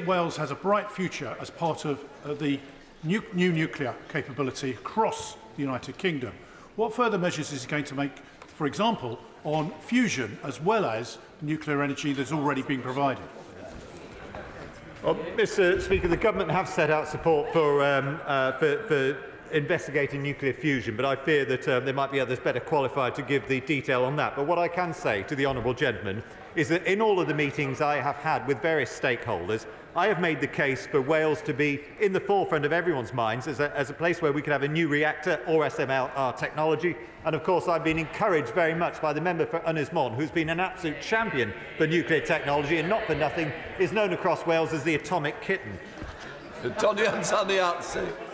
Wales has a bright future as part of the new nuclear capability across the United Kingdom. What further measures is he going to make, for example, on fusion as well as nuclear energy that is already being provided? Well, Mr. Speaker, the government have set out support for investigating nuclear fusion, but I fear that there might be others better qualified to give the detail on that. But what I can say to the honourable gentleman is that in all of the meetings I have had with various stakeholders, I have made the case for Wales to be in the forefront of everyone's minds as a place where we could have a new reactor or SMR technology. And of course, I've been encouraged very much by the member for Ynys Môn, who's been an absolute champion for nuclear technology and not for nothing is known across Wales as the atomic kitten.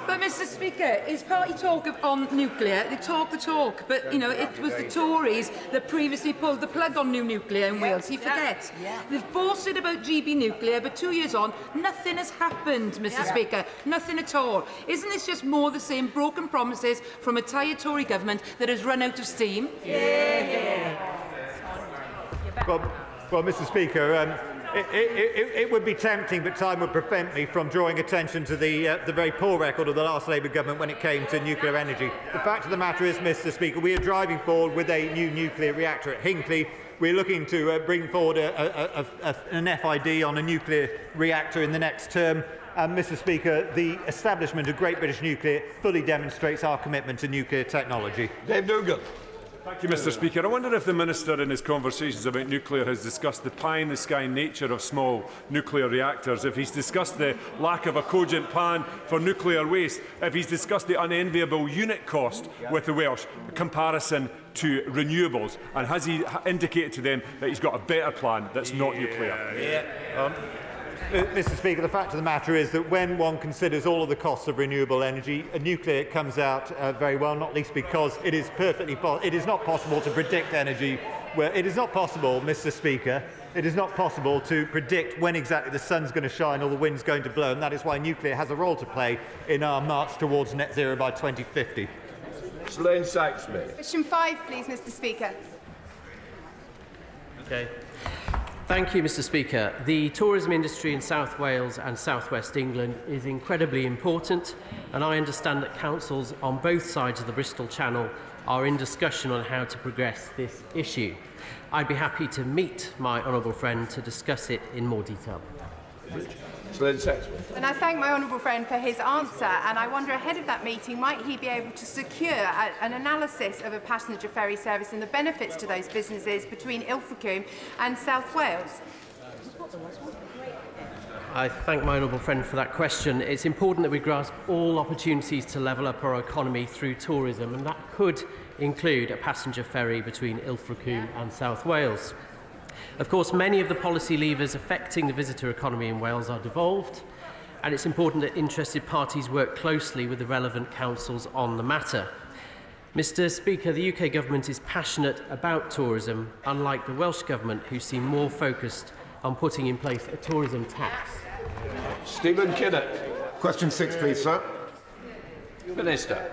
But, Mr. Speaker, his party talk on nuclear, they talk the talk, but, you know, it was the Tories that previously pulled the plug on new nuclear in Wales. He forgets. They've boasted about GB nuclear, but 2 years on, nothing has happened, Mr. Speaker. Nothing at all. Isn't this just more the same broken promises from a tired Tory government that has run out of steam? Well, Mr. Speaker, it would be tempting, but time would prevent me from drawing attention to the very poor record of the last Labour government when it came to nuclear energy. The fact of the matter is, Mr. Speaker, we are driving forward with a new nuclear reactor at Hinkley. We're looking to bring forward an FID on a nuclear reactor in the next term. And, Mr. Speaker, the establishment of Great British Nuclear fully demonstrates our commitment to nuclear technology. Dave Dougan. Thank you, Mr. Speaker. I wonder if the Minister in his conversations about nuclear has discussed the pie-in-the-sky nature of small nuclear reactors, if he's discussed the lack of a cogent plan for nuclear waste, if he's discussed the unenviable unit cost with the Welsh comparison to renewables, and has he indicated to them that he's got a better plan that's not nuclear? Mr. Speaker, the fact of the matter is that when one considers all of the costs of renewable energy, nuclear comes out very well, not least because it is not possible to predict energy. Well, it is not possible, Mr. Speaker, it is not possible to predict when exactly the sun's going to shine or the wind's going to blow, and that is why nuclear has a role to play in our march towards net zero by 2050. Slane Saxby. Question 5, please, Mr. Speaker. Okay. Thank you, Mr. Speaker. The tourism industry in South Wales and South West England is incredibly important, and I understand that councils on both sides of the Bristol Channel are in discussion on how to progress this issue. I'd be happy to meet my honourable friend to discuss it in more detail. And I thank my honourable friend for his answer, and I wonder, ahead of that meeting, might he be able to secure an analysis of a passenger ferry service and the benefits to those businesses between Ilfracombe and South Wales? I thank my honourable friend for that question. It's important that we grasp all opportunities to level up our economy through tourism, and that could include a passenger ferry between Ilfracombe and South Wales. Of course, many of the policy levers affecting the visitor economy in Wales are devolved, and it's important that interested parties work closely with the relevant councils on the matter. Mr. Speaker, the UK Government is passionate about tourism, unlike the Welsh Government, who seem more focused on putting in place a tourism tax. Stephen Kinnett. Question 6, please, sir. Minister.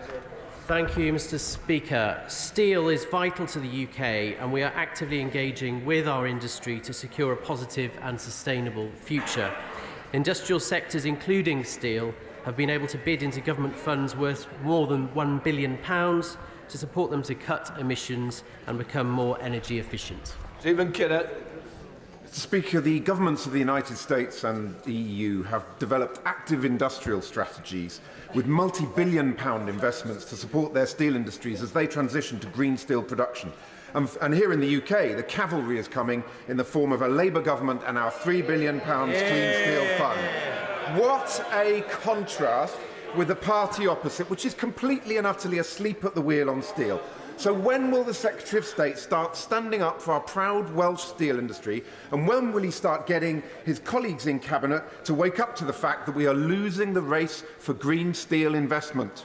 Thank you, Mr. Speaker. Steel is vital to the UK, and we are actively engaging with our industry to secure a positive and sustainable future. Industrial sectors, including steel, have been able to bid into government funds worth more than £1 billion to support them to cut emissions and become more energy efficient. Stephen Kinnett. Mr. Speaker, the governments of the United States and the EU have developed active industrial strategies with multi-billion-pound investments to support their steel industries as they transition to green steel production. And here in the UK, the cavalry is coming in the form of a Labour government and our £3 billion Clean Steel Fund. What a contrast with the party opposite, which is completely and utterly asleep at the wheel on steel. So when will the Secretary of State start standing up for our proud Welsh steel industry, and when will he start getting his colleagues in Cabinet to wake up to the fact that we are losing the race for green steel investment?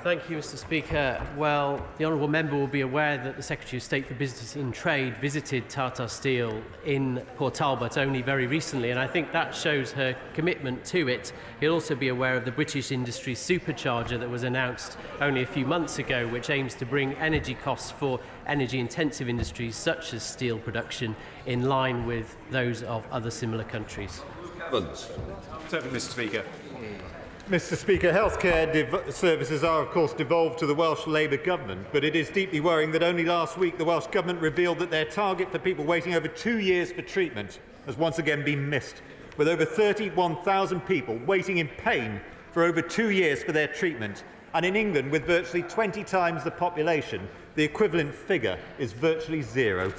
Thank you, Mr. Speaker. Well, the honourable member will be aware that the Secretary of State for Business and Trade visited Tata Steel in Port Talbot only very recently, and I think that shows her commitment to it. He'll also be aware of the British industry supercharger that was announced only a few months ago, which aims to bring energy costs for energy-intensive industries such as steel production in line with those of other similar countries. Evans. Mr. Speaker. Mr. Speaker, healthcare services are, of course, devolved to the Welsh Labour government, but it is deeply worrying that only last week the Welsh government revealed that their target for people waiting over 2 years for treatment has once again been missed, with over 31,000 people waiting in pain for over 2 years for their treatment. And in England, with virtually 20 times the population, the equivalent figure is virtually zero.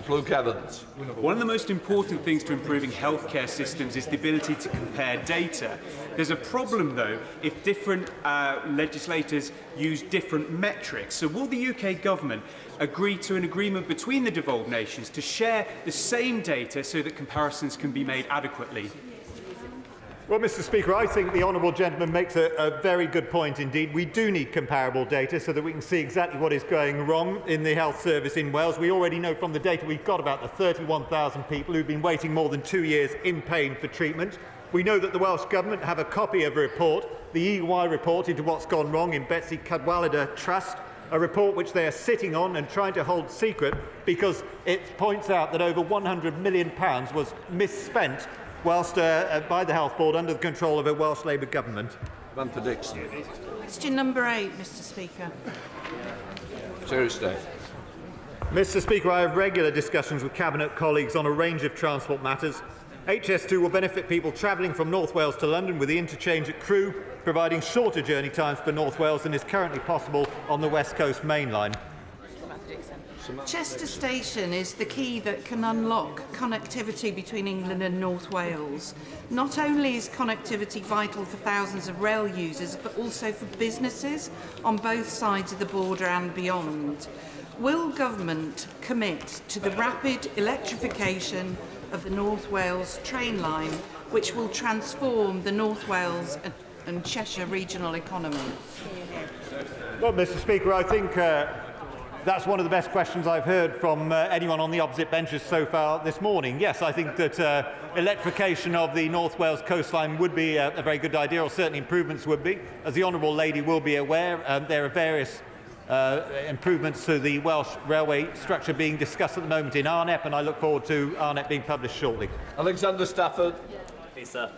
Luke Evans. One of the most important things to improving healthcare systems is the ability to compare data. There's a problem, though, if different legislators use different metrics. So will the UK government agree to an agreement between the devolved nations to share the same data so that comparisons can be made adequately? Well, Mr. Speaker, I think the honourable gentleman makes a very good point indeed. We do need comparable data so that we can see exactly what is going wrong in the health service in Wales. We already know from the data we've got about the 31,000 people who've been waiting more than 2 years in pain for treatment. We know that the Welsh Government have a copy of a report, the EY report into what's gone wrong in Betsy Cadwaladr Trust, a report which they are sitting on and trying to hold secret because it points out that over £100 million was misspent whilst by the Health Board under the control of a Welsh Labour government. Vanta Dixon. Question number 8, Mr. Speaker. Seriously. Mr. Speaker, I have regular discussions with Cabinet colleagues on a range of transport matters. HS2 will benefit people travelling from North Wales to London with the interchange at Crewe, providing shorter journey times for North Wales than is currently possible on the West Coast main line. Chester Station is the key that can unlock connectivity between England and North Wales. Not only is connectivity vital for thousands of rail users, but also for businesses on both sides of the border and beyond. Will government commit to the rapid electrification of the North Wales train line, which will transform the North Wales and Cheshire regional economy? Well, Mr. Speaker, I think that's one of the best questions I've heard from anyone on the opposite benches so far this morning. Yes, I think that electrification of the North Wales coastline would be a very good idea, or certainly improvements would be. As the Honourable Lady will be aware, there are various improvements to the Welsh railway structure being discussed at the moment in ARNEP, and I look forward to ARNEP being published shortly. Alexander Stafford. Please, sir.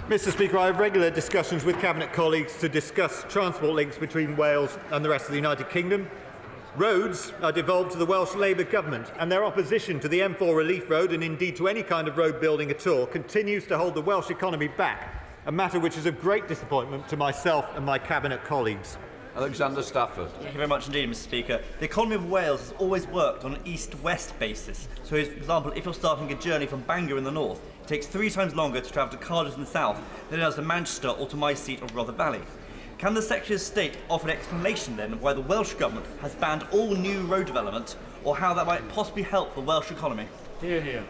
Mr. Speaker, I have regular discussions with Cabinet colleagues to discuss transport links between Wales and the rest of the United Kingdom. Roads are devolved to the Welsh Labour government, and their opposition to the M4 Relief Road, and indeed to any kind of road building at all, continues to hold the Welsh economy back, a matter which is of great disappointment to myself and my Cabinet colleagues. Alexander Stafford. Thank you very much indeed, Mr. Speaker. The economy of Wales has always worked on an east-west basis. So, for example, if you're starting a journey from Bangor in the north, it takes 3 times longer to travel to Cardiff in the south than it does to Manchester or to my seat of Rother Valley. Can the Secretary of State offer an explanation then of why the Welsh Government has banned all new road development, or how that might possibly help the Welsh economy? Hear, hear.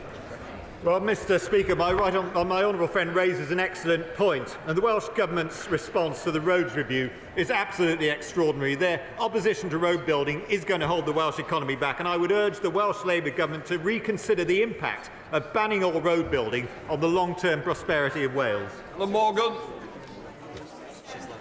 Well, Mr. Speaker, my honourable friend raises an excellent point, and the Welsh Government's response to the roads review is absolutely extraordinary. Their opposition to road building is going to hold the Welsh economy back, and I would urge the Welsh Labour Government to reconsider the impact of banning all road building on the long-term prosperity of Wales. Alan Morgan.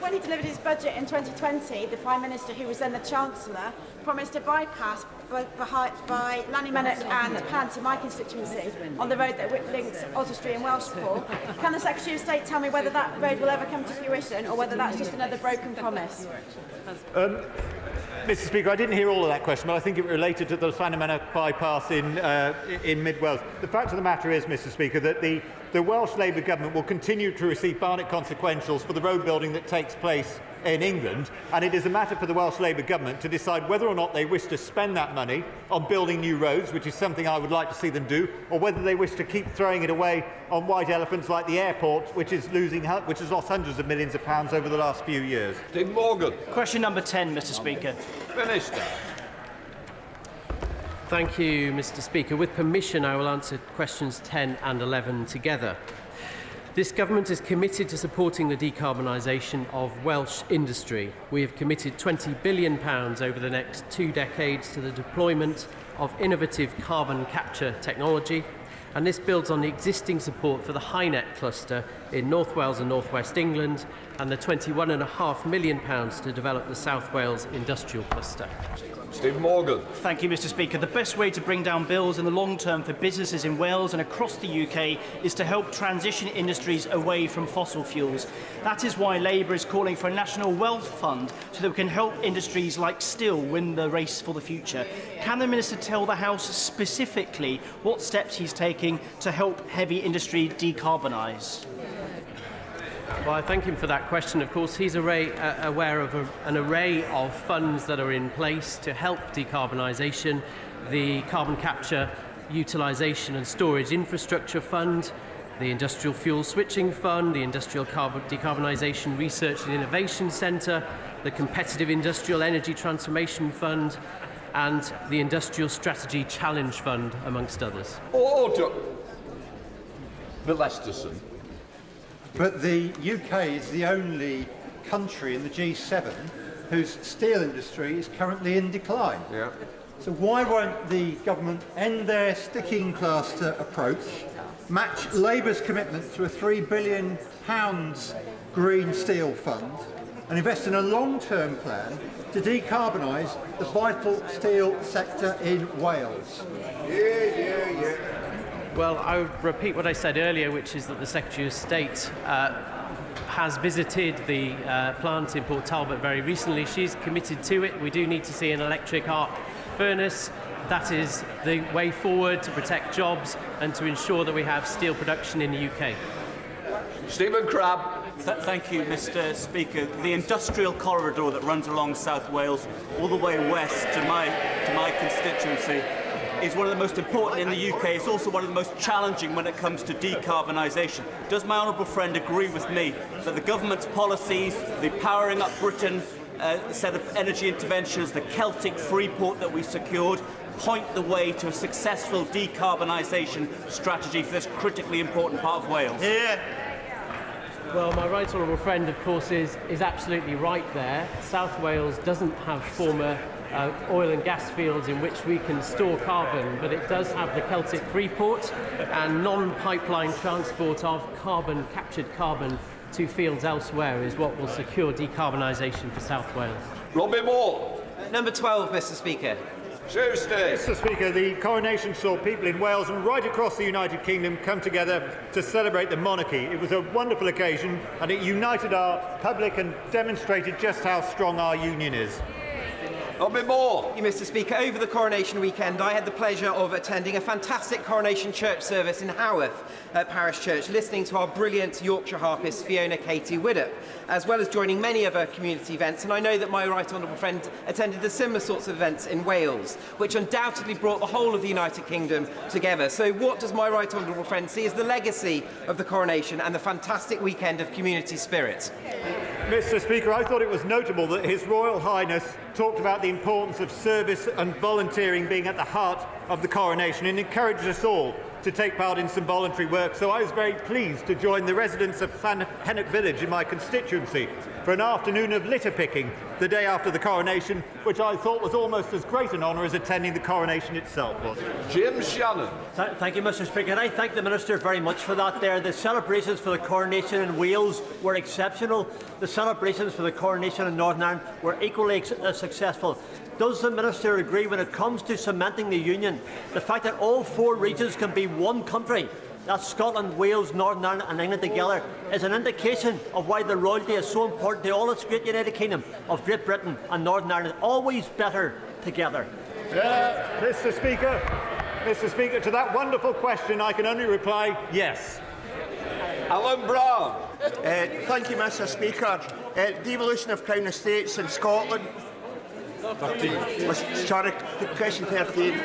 When he delivered his budget in 2020, the Prime Minister, who was then the Chancellor, promised a bypass by Lannymannock and Pant in my constituency on the road that links Oswestry and Welshpool. Can the Secretary of State tell me whether that road will ever come to fruition, or whether that's just another broken promise? Mr. Speaker, I didn't hear all of that question, but I think it related to the Lannymannock bypass in mid-Wales. The fact of the matter is, Mr. Speaker, that the Welsh Labour government will continue to receive Barnett consequentials for the road building that takes place in England, and it is a matter for the Welsh Labour government to decide whether or not they wish to spend that money on building new roads, which is something I would like to see them do, or whether they wish to keep throwing it away on white elephants like the airport, which has lost hundreds of millions of pounds over the last few years. Dick Morgan. Question number 10, Mr. Speaker. Minister. Thank you, Mr. Speaker. With permission, I will answer questions 10 and 11 together. This government is committed to supporting the decarbonisation of Welsh industry. We have committed £20 billion over the next 2 decades to the deployment of innovative carbon capture technology, and this builds on the existing support for the HyNet cluster in North Wales and North West England, and the £21.5 million to develop the South Wales industrial cluster. Steve Morgan. Thank you, Mr. Speaker. The best way to bring down bills in the long term for businesses in Wales and across the UK is to help transition industries away from fossil fuels. That is why Labour is calling for a national wealth fund so that we can help industries like steel win the race for the future. Can the Minister tell the House specifically what steps he's taking to help heavy industry decarbonise? Well, I thank him for that question. Of course, he's aware of an array of funds that are in place to help decarbonisation. The Carbon Capture, Utilisation and Storage Infrastructure Fund, the Industrial Fuel Switching Fund, the Industrial Decarbonisation Research and Innovation Centre, the Competitive Industrial Energy Transformation Fund, and the Industrial Strategy Challenge Fund, amongst others. Order. Bill Esterson. But the UK is the only country in the G7 whose steel industry is currently in decline. Yeah. So why won't the government end their sticking plaster approach, match Labour's commitment to a £3 billion green steel fund, and invest in a long-term plan to decarbonise the vital steel sector in Wales? Yeah. Well, I would repeat what I said earlier, which is that the Secretary of State has visited the plant in Port Talbot very recently. She's committed to it. We do need to see an electric arc furnace. That is the way forward to protect jobs and to ensure that we have steel production in the UK. Stephen Crabb. Thank you, Mr. Speaker. The industrial corridor that runs along South Wales all the way west to my constituency is one of the most important in the UK. It's also one of the most challenging when it comes to decarbonisation. Does my honourable friend agree with me that the government's policies, the Powering Up Britain set of energy interventions, the Celtic Freeport that we secured, point the way to a successful decarbonisation strategy for this critically important part of Wales? Yeah. Well, my right honourable friend, of course, is absolutely right there. South Wales doesn't have former oil and gas fields in which we can store carbon, but it does have the Celtic Freeport, and non-pipeline transport of captured carbon to fields elsewhere is what will secure decarbonisation for South Wales. Robbie Moore. Number 12, Mr. Speaker. Tuesday. Mr. Speaker, the Coronation saw people in Wales and right across the United Kingdom come together to celebrate the monarchy. It was a wonderful occasion and it united our public and demonstrated just how strong our union is. Thank you, Mr. Speaker. Over the coronation weekend, I had the pleasure of attending a fantastic coronation church service in Haworth Parish Church, listening to our brilliant Yorkshire harpist Fiona Katie Widdop, as well as joining many other community events. And I know that my right honourable friend attended the similar sorts of events in Wales, which undoubtedly brought the whole of the United Kingdom together. So what does my right honourable friend see as the legacy of the coronation and the fantastic weekend of community spirit? Mr. Speaker, I thought it was notable that His Royal Highness talked about the importance of service and volunteering being at the heart of the coronation and encouraged us all to take part in some voluntary work. So I was very pleased to join the residents of Hennock Village in my constituency for an afternoon of litter picking the day after the coronation, which I thought was almost as great an honour as attending the coronation itself was. Jim Shannon. Thank you, Mr. Speaker. And I thank the Minister very much for that there. The celebrations for the coronation in Wales were exceptional. The celebrations for the coronation in Northern Ireland were equally successful. Does the Minister agree when it comes to cementing the Union, the fact that all 4 regions can be one country, that's Scotland, Wales, Northern Ireland and England together, is an indication of why the royalty is so important to all its great United Kingdom of Great Britain and Northern Ireland, always better together? Mr. Speaker, to that wonderful question I can only reply yes. Alan Brown. Thank you, Mr. Speaker. Devolution of Crown Estates in Scotland. 13. Sorry, question 13.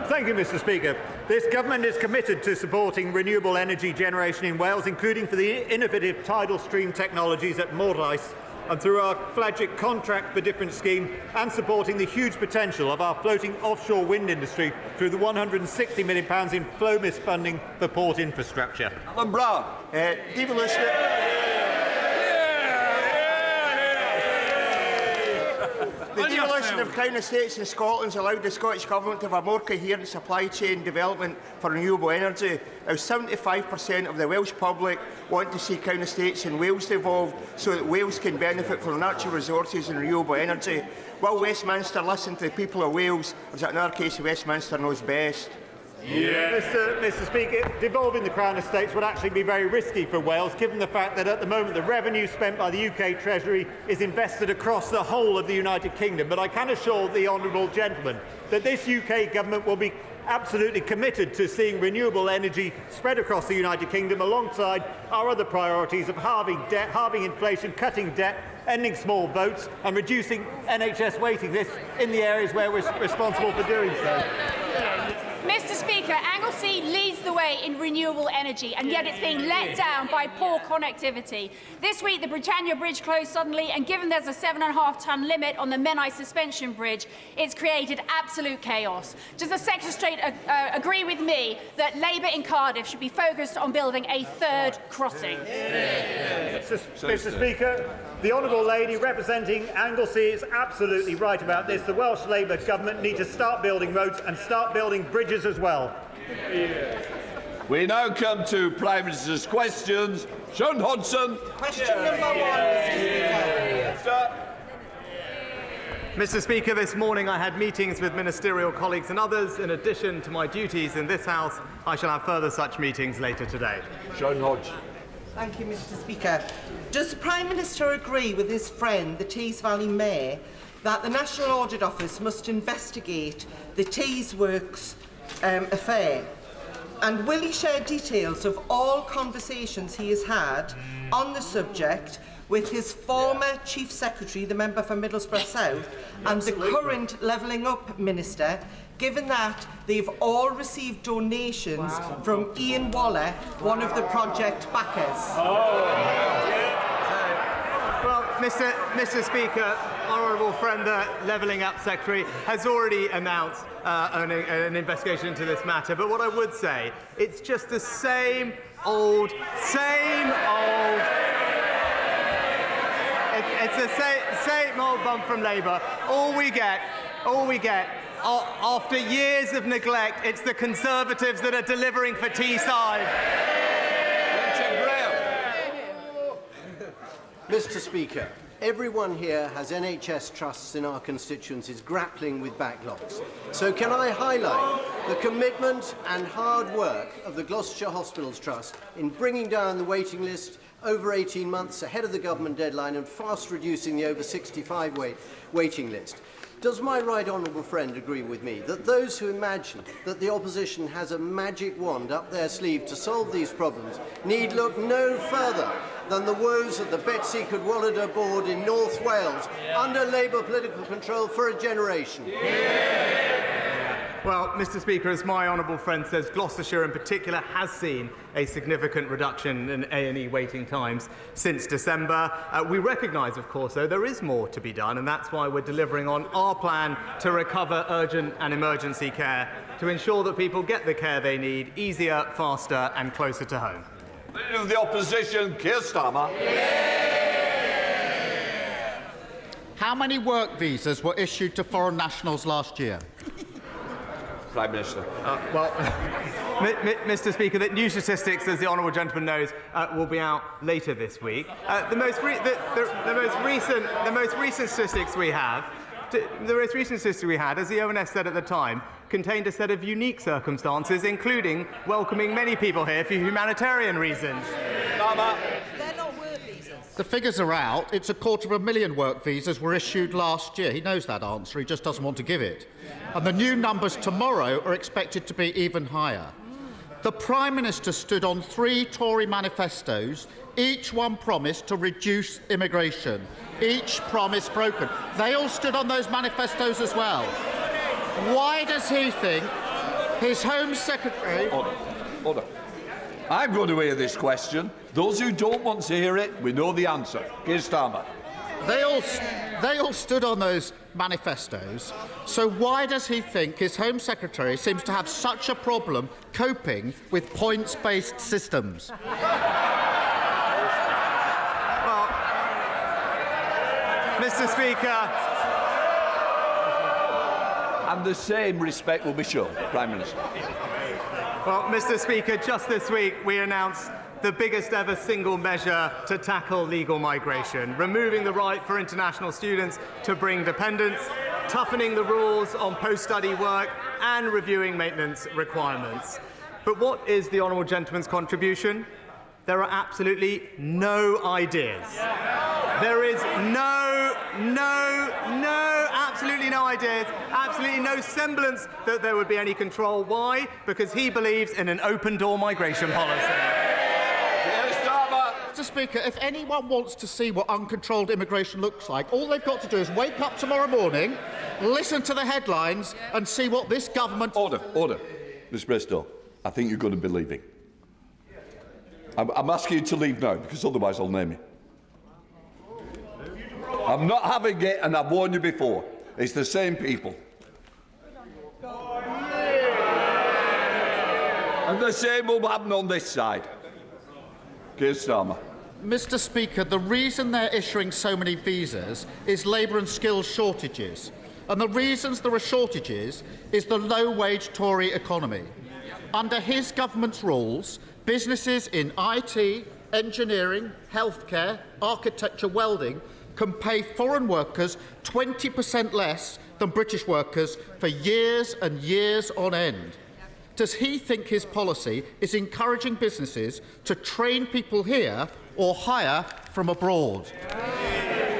Thank you, Mr. Speaker. This government is committed to supporting renewable energy generation in Wales, including for the innovative tidal stream technologies at Morlais and through our flagship Contract for Difference scheme, and supporting the huge potential of our floating offshore wind industry through the £160 million in FLOMIS funding for port infrastructure. Alan Brown. The devolution of Crown Estates in Scotland has allowed the Scottish Government to have a more coherent supply chain development for renewable energy. Now, 75% of the Welsh public want to see Crown Estates in Wales devolved so that Wales can benefit from natural resources and renewable energy. Will Westminster listen to the people of Wales, or is it in our case Westminster knows best? Yeah. Mr. Speaker, devolving the Crown Estates would actually be very risky for Wales, given the fact that at the moment the revenue spent by the UK Treasury is invested across the whole of the United Kingdom. But I can assure the honourable gentleman that this UK government will be absolutely committed to seeing renewable energy spread across the United Kingdom alongside our other priorities of halving debt, halving inflation, cutting debt, ending small votes and reducing NHS waiting lists in the areas where we're responsible for doing so. Mr. Speaker, Anglesey leads the way in renewable energy, and yet it's being let down by poor connectivity. This week, the Britannia Bridge closed suddenly, and given there's a 7.5-tonne limit on the Menai Suspension Bridge, it's created absolute chaos. Does the Secretary agree with me that Labour in Cardiff should be focused on building a third crossing? Mr. Speaker, the honourable lady representing Anglesey is absolutely right about this. The Welsh Labour government need to start building roads and start building bridges as well. We now come to Prime Minister's questions. Sean Hodgson. Question number 1, Mr. Speaker. Mr. Speaker, this morning I had meetings with ministerial colleagues and others. In addition to my duties in this House, I shall have further such meetings later today. Sean Hodge. Thank you, Mr. Speaker. Does the Prime Minister agree with his friend, the Tees Valley Mayor, that the National Audit Office must investigate the Tees Works affair? And will he share details of all conversations he has had on the subject with his former Chief Secretary, the member for Middlesbrough South, and the current Levelling Up Minister, given that they've all received donations from Ian Waller, one of the project backers? Well, Mr. Speaker, honourable friend, the Levelling Up Secretary has already announced an investigation into this matter. But what I would say, it's just the same old. It's the same old bump from Labour. All we get. After years of neglect, it's the Conservatives that are delivering for Teesside. Mr. Speaker, everyone here has NHS trusts in our constituencies grappling with backlogs. So can I highlight the commitment and hard work of the Gloucestershire Hospitals Trust in bringing down the waiting list over 18 months ahead of the government deadline and fast reducing the over 65 waiting list? Does my right honourable friend agree with me that those who imagine that the opposition has a magic wand up their sleeve to solve these problems need look no further than the woes of the Betsy Cadwallader board in North Wales under Labour political control for a generation? Well, Mr. Speaker, as my honourable friend says, Gloucestershire in particular has seen a significant reduction in A&E waiting times since December. We recognise, of course, though, there is more to be done, and that's why we're delivering on our plan to recover urgent and emergency care to ensure that people get the care they need easier, faster and closer to home. Leader of the Opposition, Keir Starmer. How many work visas were issued to foreign nationals last year? Prime Minister. Well, Mr. Speaker, the new statistics, as the honourable gentleman knows, will be out later this week. The most recent statistics we had, as the ONS said at the time, contained a set of unique circumstances, including welcoming many people here for humanitarian reasons. They're not work visas. The figures are out. It's 250,000 work visas were issued last year. He knows that answer. He just doesn't want to give it. And the new numbers tomorrow are expected to be even higher. The Prime Minister stood on 3 Tory manifestos. Each one promised to reduce immigration. Each promise broken. They all stood on those manifestos as well. Why does he think his Home Secretary... Order. I'm going to hear this question. Those who don't want to hear it, we know the answer. Keir Starmer. They all stood on those manifestos. So why does he think his Home Secretary seems to have such a problem coping with points-based systems? Well, Mr. Speaker, and the same respect will be shown, Prime Minister. Well, Mr. Speaker, just this week we announced the biggest ever single measure to tackle legal migration, removing the right for international students to bring dependents, toughening the rules on post-study work and reviewing maintenance requirements. But what is the honourable gentleman's contribution? There are absolutely no ideas. There is absolutely no ideas, absolutely no semblance that there would be any control. Why? Because he believes in an open-door migration policy. Mr. Speaker, if anyone wants to see what uncontrolled immigration looks like, all they've got to do is wake up tomorrow morning, listen to the headlines and see what this government... Order. Mr. Bristow, I think you're going to be leaving. I'm asking you to leave now, because otherwise I'll name you. I'm not having it, and I've warned you before. It's the same people. And the same will happen on this side. Keir Starmer. Mr. Speaker, the reason they're issuing so many visas is labour and skills shortages. And the reasons there are shortages is the low-wage Tory economy. Under his government's rules, businesses in IT, engineering, healthcare, architecture, welding can pay foreign workers 20% less than British workers for years and years on end. Does he think his policy is encouraging businesses to train people here or hire from abroad?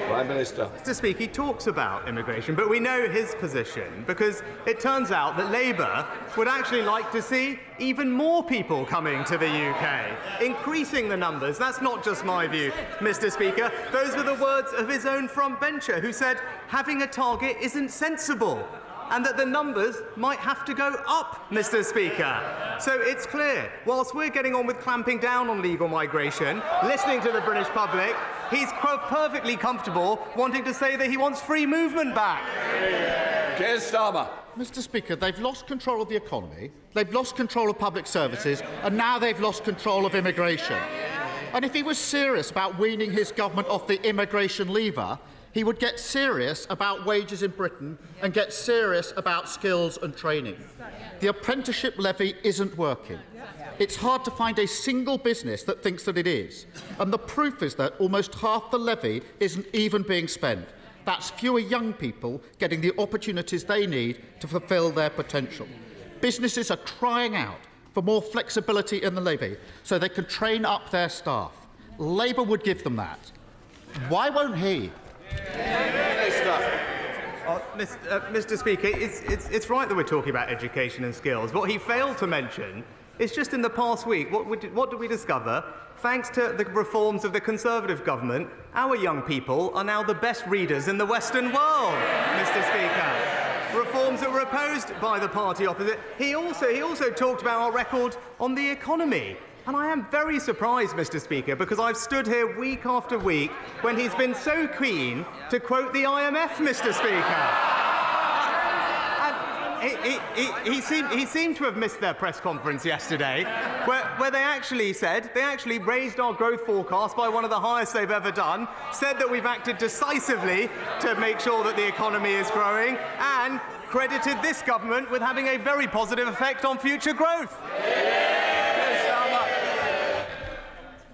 Prime Minister. Mr. Speaker, he talks about immigration, but we know his position because it turns out that Labour would actually like to see even more people coming to the UK, increasing the numbers. That's not just my view, Mr. Speaker. Those were the words of his own frontbencher who said having a target isn't sensible, and that the numbers might have to go up, Mr. Speaker. So it's clear, whilst we're getting on with clamping down on legal migration, listening to the British public, he's perfectly comfortable wanting to say that he wants free movement back. Keir Starmer. Mr. Speaker, they've lost control of the economy, they've lost control of public services, and now they've lost control of immigration. And if he was serious about weaning his government off the immigration lever, he would get serious about wages in Britain and get serious about skills and training. The apprenticeship levy isn't working. It's hard to find a single business that thinks that it is. And the proof is that almost half the levy isn't even being spent. That's fewer young people getting the opportunities they need to fulfil their potential. Businesses are crying out for more flexibility in the levy so they can train up their staff. Labour would give them that. Why won't he? Mr. Speaker, it's right that we're talking about education and skills. What he failed to mention is just in the past week, what did we discover? Thanks to the reforms of the Conservative government, our young people are now the best readers in the Western world, Mr. Speaker. Reforms that were opposed by the party opposite. He also talked about our record on the economy. And I am very surprised, Mr. Speaker, because I've stood here week after week when he's been so keen to quote the IMF, Mr. Speaker. He seemed to have missed their press conference yesterday, where they actually raised our growth forecast by one of the highest they've ever done, said that we've acted decisively to make sure that the economy is growing, and credited this government with having a very positive effect on future growth.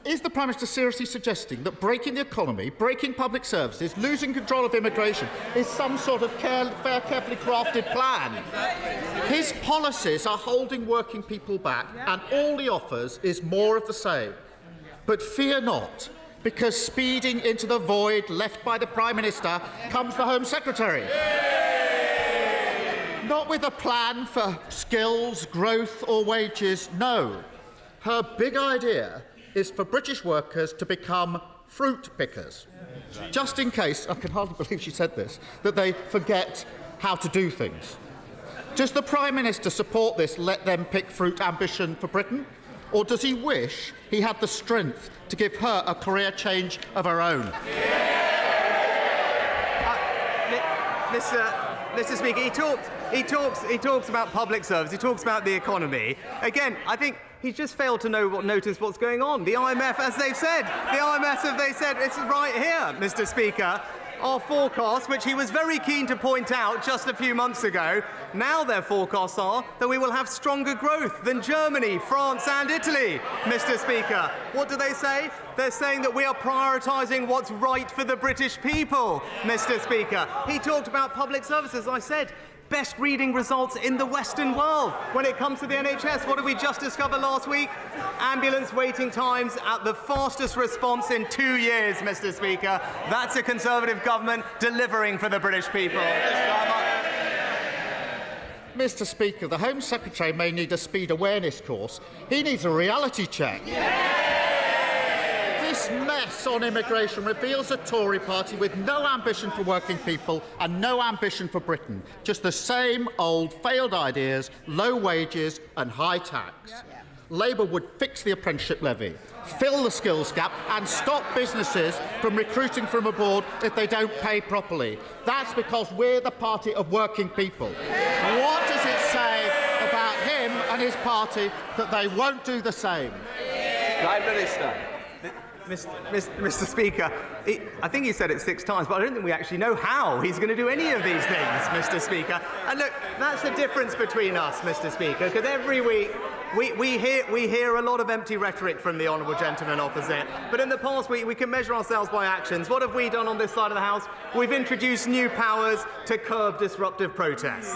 Is the Prime Minister seriously suggesting that breaking the economy, breaking public services, losing control of immigration is some sort of carefully crafted plan? His policies are holding working people back, and all he offers is more of the same. But fear not, because speeding into the void left by the Prime Minister comes the Home Secretary. Not with a plan for skills, growth or wages, no. Her big idea is for British workers to become fruit pickers. Just in case, I can hardly believe she said this, that they forget how to do things. Does the Prime Minister support this let them pick fruit ambition for Britain? Or does he wish he had the strength to give her a career change of her own? Mr. Speaker, he talks about public service, he talks about the economy. Again, I think he's just failed to notice what's going on. The IMF, as they've said, it's right here, Mr. Speaker. Our forecasts, which he was very keen to point out just a few months ago, now their forecasts are that we will have stronger growth than Germany, France and Italy, Mr. Speaker. What do they say? They're saying that we are prioritising what's right for the British people, Mr. Speaker. He talked about public services, as I said. Best reading results in the Western world. When it comes to the NHS, what did we just discover last week? Ambulance waiting times at the fastest response in 2 years, Mr. Speaker. That's a Conservative government delivering for the British people. Mr. Speaker, the Home Secretary may need a speed awareness course. He needs a reality check. This mess on immigration reveals a Tory party with no ambition for working people and no ambition for Britain. Just the same old failed ideas, low wages and high tax. Labour would fix the apprenticeship levy, fill the skills gap and stop businesses from recruiting from abroad if they don't pay properly. That's because we're the party of working people. What does it say about him and his party that they won't do the same? Prime Minister. Mr. Speaker, I think he said it 6 times, but I don't think we actually know how he's going to do any of these things, Mr. Speaker. And look, that's the difference between us, Mr. Speaker, because every week we hear a lot of empty rhetoric from the honourable gentleman opposite. But in the past week, we can measure ourselves by actions. What have we done on this side of the House? We've introduced new powers to curb disruptive protests.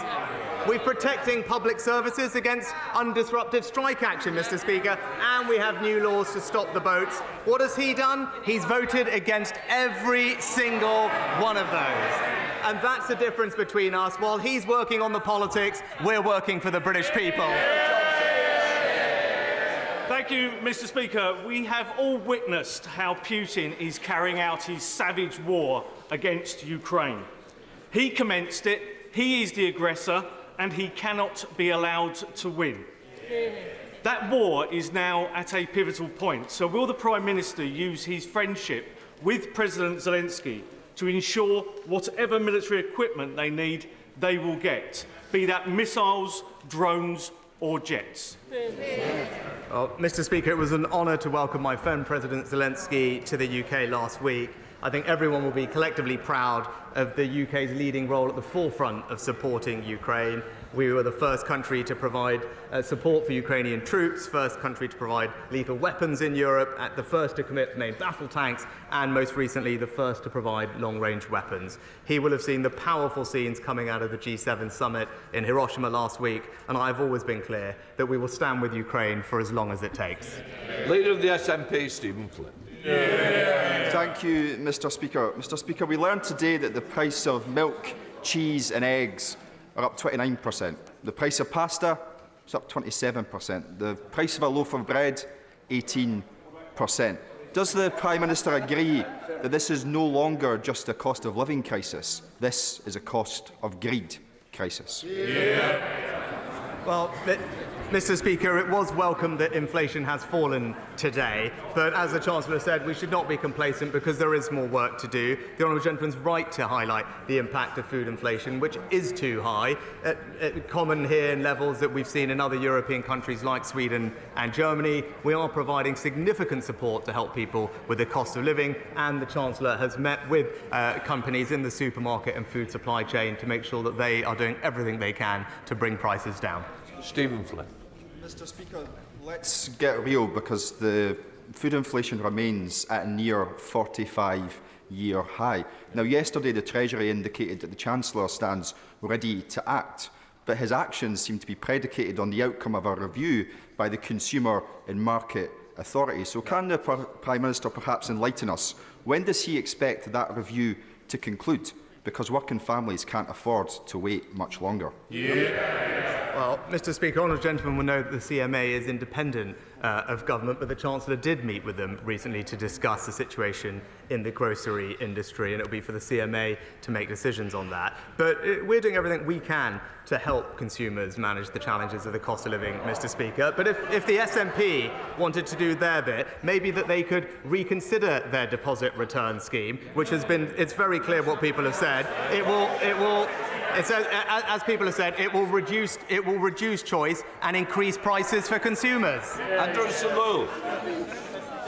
We're protecting public services against undisruptive strike action, Mr. Speaker, and we have new laws to stop the boats. What has he done? He's voted against every single one of those. And that's the difference between us. While he's working on the politics, we're working for the British people. Thank you, Mr. Speaker. We have all witnessed how Putin is carrying out his savage war against Ukraine. He commenced it, he is the aggressor, and he cannot be allowed to win. That war is now at a pivotal point. So will the Prime Minister use his friendship with President Zelensky to ensure whatever military equipment they need, they will get, be that missiles, drones or jets? Well, Mr. Speaker, it was an honour to welcome my friend President Zelensky to the UK last week. I think everyone will be collectively proud of the UK's leading role at the forefront of supporting Ukraine. We were the first country to provide support for Ukrainian troops, first country to provide lethal weapons in Europe, the first to commit to main battle tanks, and most recently the first to provide long-range weapons. He will have seen the powerful scenes coming out of the G7 summit in Hiroshima last week, and I've always been clear that we will stand with Ukraine for as long as it takes. Leader of the SNP, Stephen Flynn. Thank you, Mr. Speaker. Mr. Speaker, we learned today that the price of milk, cheese and eggs are up 29%. The price of pasta is up 27%. The price of a loaf of bread, 18%. Does the Prime Minister agree that this is no longer just a cost of living crisis? This is a cost of greed crisis. Well, Mr. Speaker, it was welcome that inflation has fallen today, but as the Chancellor said, we should not be complacent because there is more work to do. The Honourable Gentleman's right to highlight the impact of food inflation, which is too high, common here in levels that we've seen in other European countries like Sweden and Germany. We are providing significant support to help people with the cost of living, and the Chancellor has met with companies in the supermarket and food supply chain to make sure that they are doing everything they can to bring prices down. Stephen Flynn. Mr. Speaker, let's get real, because the food inflation remains at a near 45-year high. Now, yesterday the Treasury indicated that the Chancellor stands ready to act, but his actions seem to be predicated on the outcome of a review by the Consumer and Market Authority. So can the Prime Minister perhaps enlighten us? When does he expect that review to conclude? Because working families can't afford to wait much longer. Well, Well, Mr. Speaker, honourable gentlemen will know that the CMA is independent of government, but the Chancellor did meet with them recently to discuss the situation in the grocery industry, and it will be for the CMA to make decisions on that. But we're doing everything we can to help consumers manage the challenges of the cost of living, Mr. Speaker. But if the SNP wanted to do their bit, maybe that they could reconsider their deposit return scheme, which has been, it's very clear what people have said. It will as people have said, it will reduce choice and increase prices for consumers. Andrew Samuel.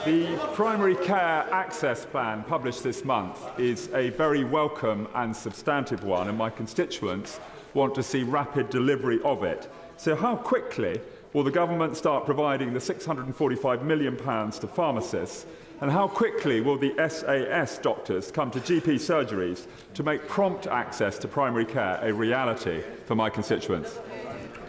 The Primary Care Access Plan published this month is a very welcome and substantive one, and my constituents want to see rapid delivery of it. So how quickly will the government start providing the £645 million to pharmacists, and how quickly will the SAS doctors come to GP surgeries to make prompt access to primary care a reality for my constituents?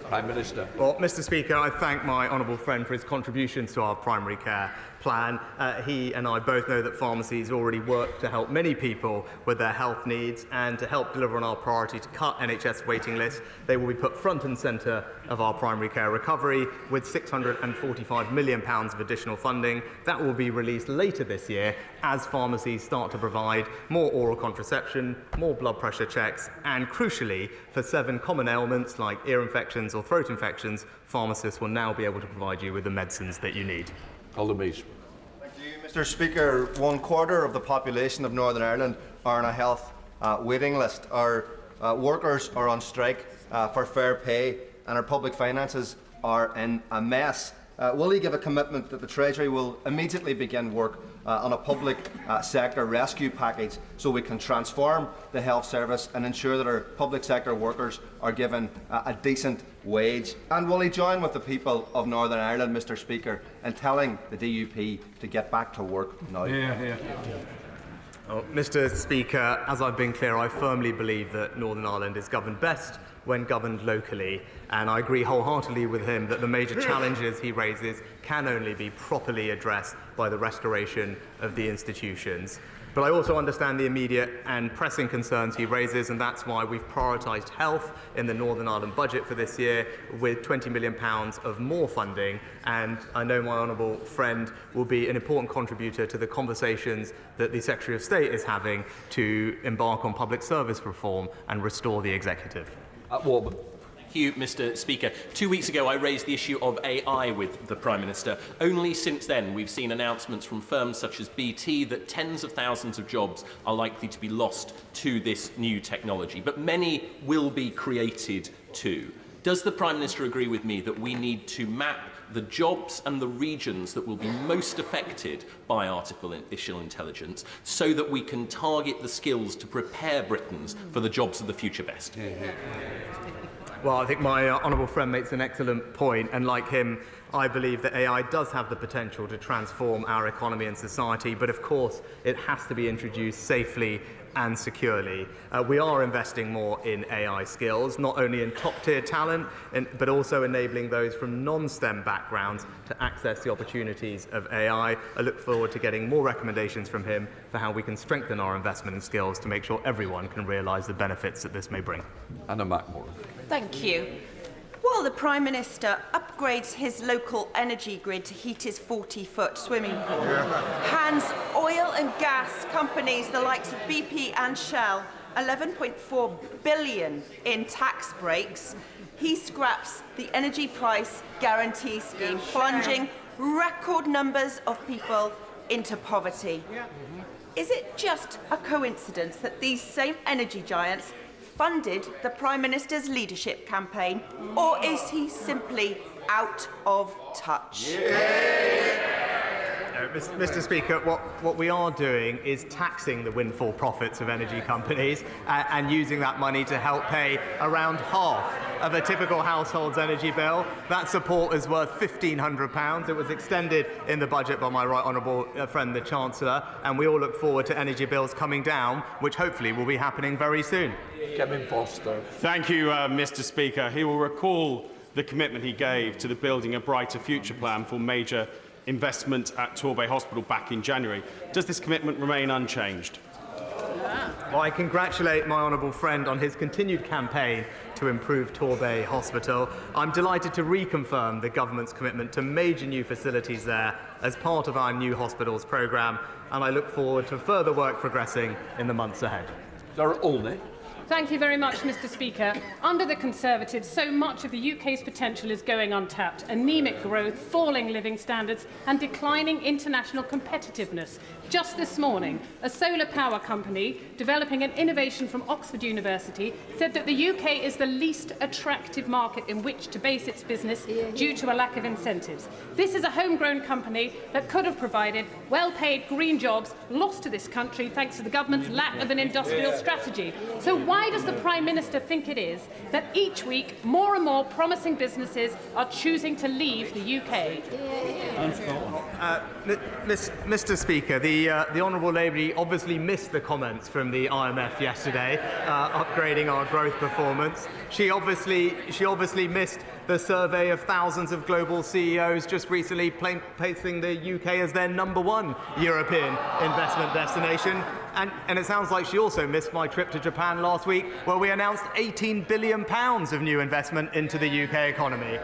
Prime Minister. Well, Mr. Speaker, I thank my honourable friend for his contributions to our primary care plan. He and I both know that pharmacies already work to help many people with their health needs, and to help deliver on our priority to cut NHS waiting lists, they will be put front and centre of our primary care recovery with £645 million of additional funding. That will be released later this year as pharmacies start to provide more oral contraception, more blood pressure checks, and crucially, for 7 common ailments like ear infections or throat infections, pharmacists will now be able to provide you with the medicines that you need. Thank you, Mr. Speaker. 1/4 of the population of Northern Ireland are on a health waiting list. Our workers are on strike for fair pay, and our public finances are in a mess. Will he give a commitment that the Treasury will immediately begin work on a public sector rescue package so we can transform the health service and ensure that our public sector workers are given a decent wage? And will he join with the people of Northern Ireland, Mr. Speaker, in telling the DUP to get back to work now? Oh, Mr. Speaker, as I've been clear, I firmly believe that Northern Ireland is governed best when governed locally, and I agree wholeheartedly with him that the major challenges he raises can only be properly addressed by the restoration of the institutions. But I also understand the immediate and pressing concerns he raises, and that's why we've prioritised health in the Northern Ireland budget for this year with £20 million of more funding, and I know my honourable friend will be an important contributor to the conversations that the Secretary of State is having to embark on public service reform and restore the executive. Warburton. Thank you, Mr. Speaker. 2 weeks ago, I raised the issue of AI with the Prime Minister. Only since then, we've seen announcements from firms such as BT that tens of thousands of jobs are likely to be lost to this new technology. But many will be created too. Does the Prime Minister agree with me that we need to map the jobs and the regions that will be most affected by artificial intelligence so that we can target the skills to prepare Britons for the jobs of the future best? Well, I think my honourable friend makes an excellent point, and like him, I believe that AI does have the potential to transform our economy and society, but of course it has to be introduced safely and securely. We are investing more in AI skills, not only in top-tier talent, but also enabling those from non-STEM backgrounds to access the opportunities of AI. I look forward to getting more recommendations from him for how we can strengthen our investment in skills to make sure everyone can realise the benefits that this may bring. Anna McMorran. Thank you. While the Prime Minister upgrades his local energy grid to heat his 40-foot swimming pool, hands oil and gas companies the likes of BP and Shell £11.4 billion in tax breaks, he scraps the energy price guarantee scheme, plunging record numbers of people into poverty. Is it just a coincidence that these same energy giants funded the Prime Minister's leadership campaign, or is he simply out of touch? Mr. Speaker, what we are doing is taxing the windfall profits of energy companies and using that money to help pay around half of a typical household's energy bill. That support is worth £1,500. It was extended in the budget by my right honourable friend, the Chancellor, and we all look forward to energy bills coming down, which hopefully will be happening very soon. Kevin Foster. Thank you, Mr. Speaker. He will recall the commitment he gave to the Building a Brighter Future plan for major investment at Torbay Hospital back in January. Does this commitment remain unchanged? Well, I congratulate my honourable friend on his continued campaign to to improve Torbay Hospital. I'm delighted to reconfirm the government's commitment to major new facilities there as part of our new hospitals programme, and I look forward to further work progressing in the months ahead. Sarah Olney. Thank you very much, Mr. Speaker. Under the Conservatives, so much of the UK's potential is going untapped. Anemic growth, falling living standards and declining international competitiveness. Just this morning, a solar power company developing an innovation from Oxford University said that the UK is the least attractive market in which to base its business due to a lack of incentives. This is a homegrown company that could have provided well-paid green jobs lost to this country thanks to the government's lack of an industrial strategy. So why does the Prime Minister think it is that each week more and more promising businesses are choosing to leave the UK? Mr. Speaker, the Honourable Lady obviously missed the comments from the IMF yesterday, upgrading our growth performance. She obviously missed the survey of thousands of global CEOs just recently placing the UK as their #1 European investment destination. And it sounds like she also missed my trip to Japan last week, where we announced £18 billion of new investment into the UK economy.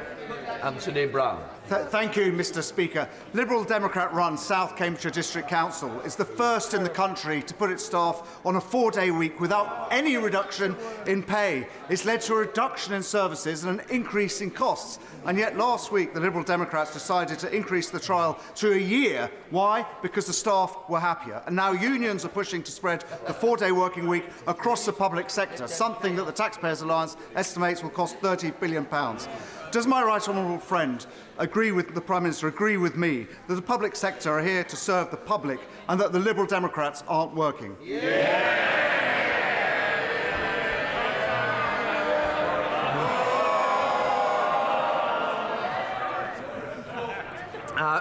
Anthony Brown. Thank you, Mr. Speaker. Liberal Democrat-run South Cambridgeshire District Council is the first in the country to put its staff on a 4-day week without any reduction in pay. It's led to a reduction in services and an increase in costs. And yet last week, the Liberal Democrats decided to increase the trial to a year. Why? Because the staff were happier. And now unions are pushing to spread the 4-day working week across the public sector, something that the Taxpayers Alliance estimates will cost £30 billion. Does my right honourable friend agree with the Prime Minister, agree with me, that the public sector are here to serve the public and that the Liberal Democrats aren't working?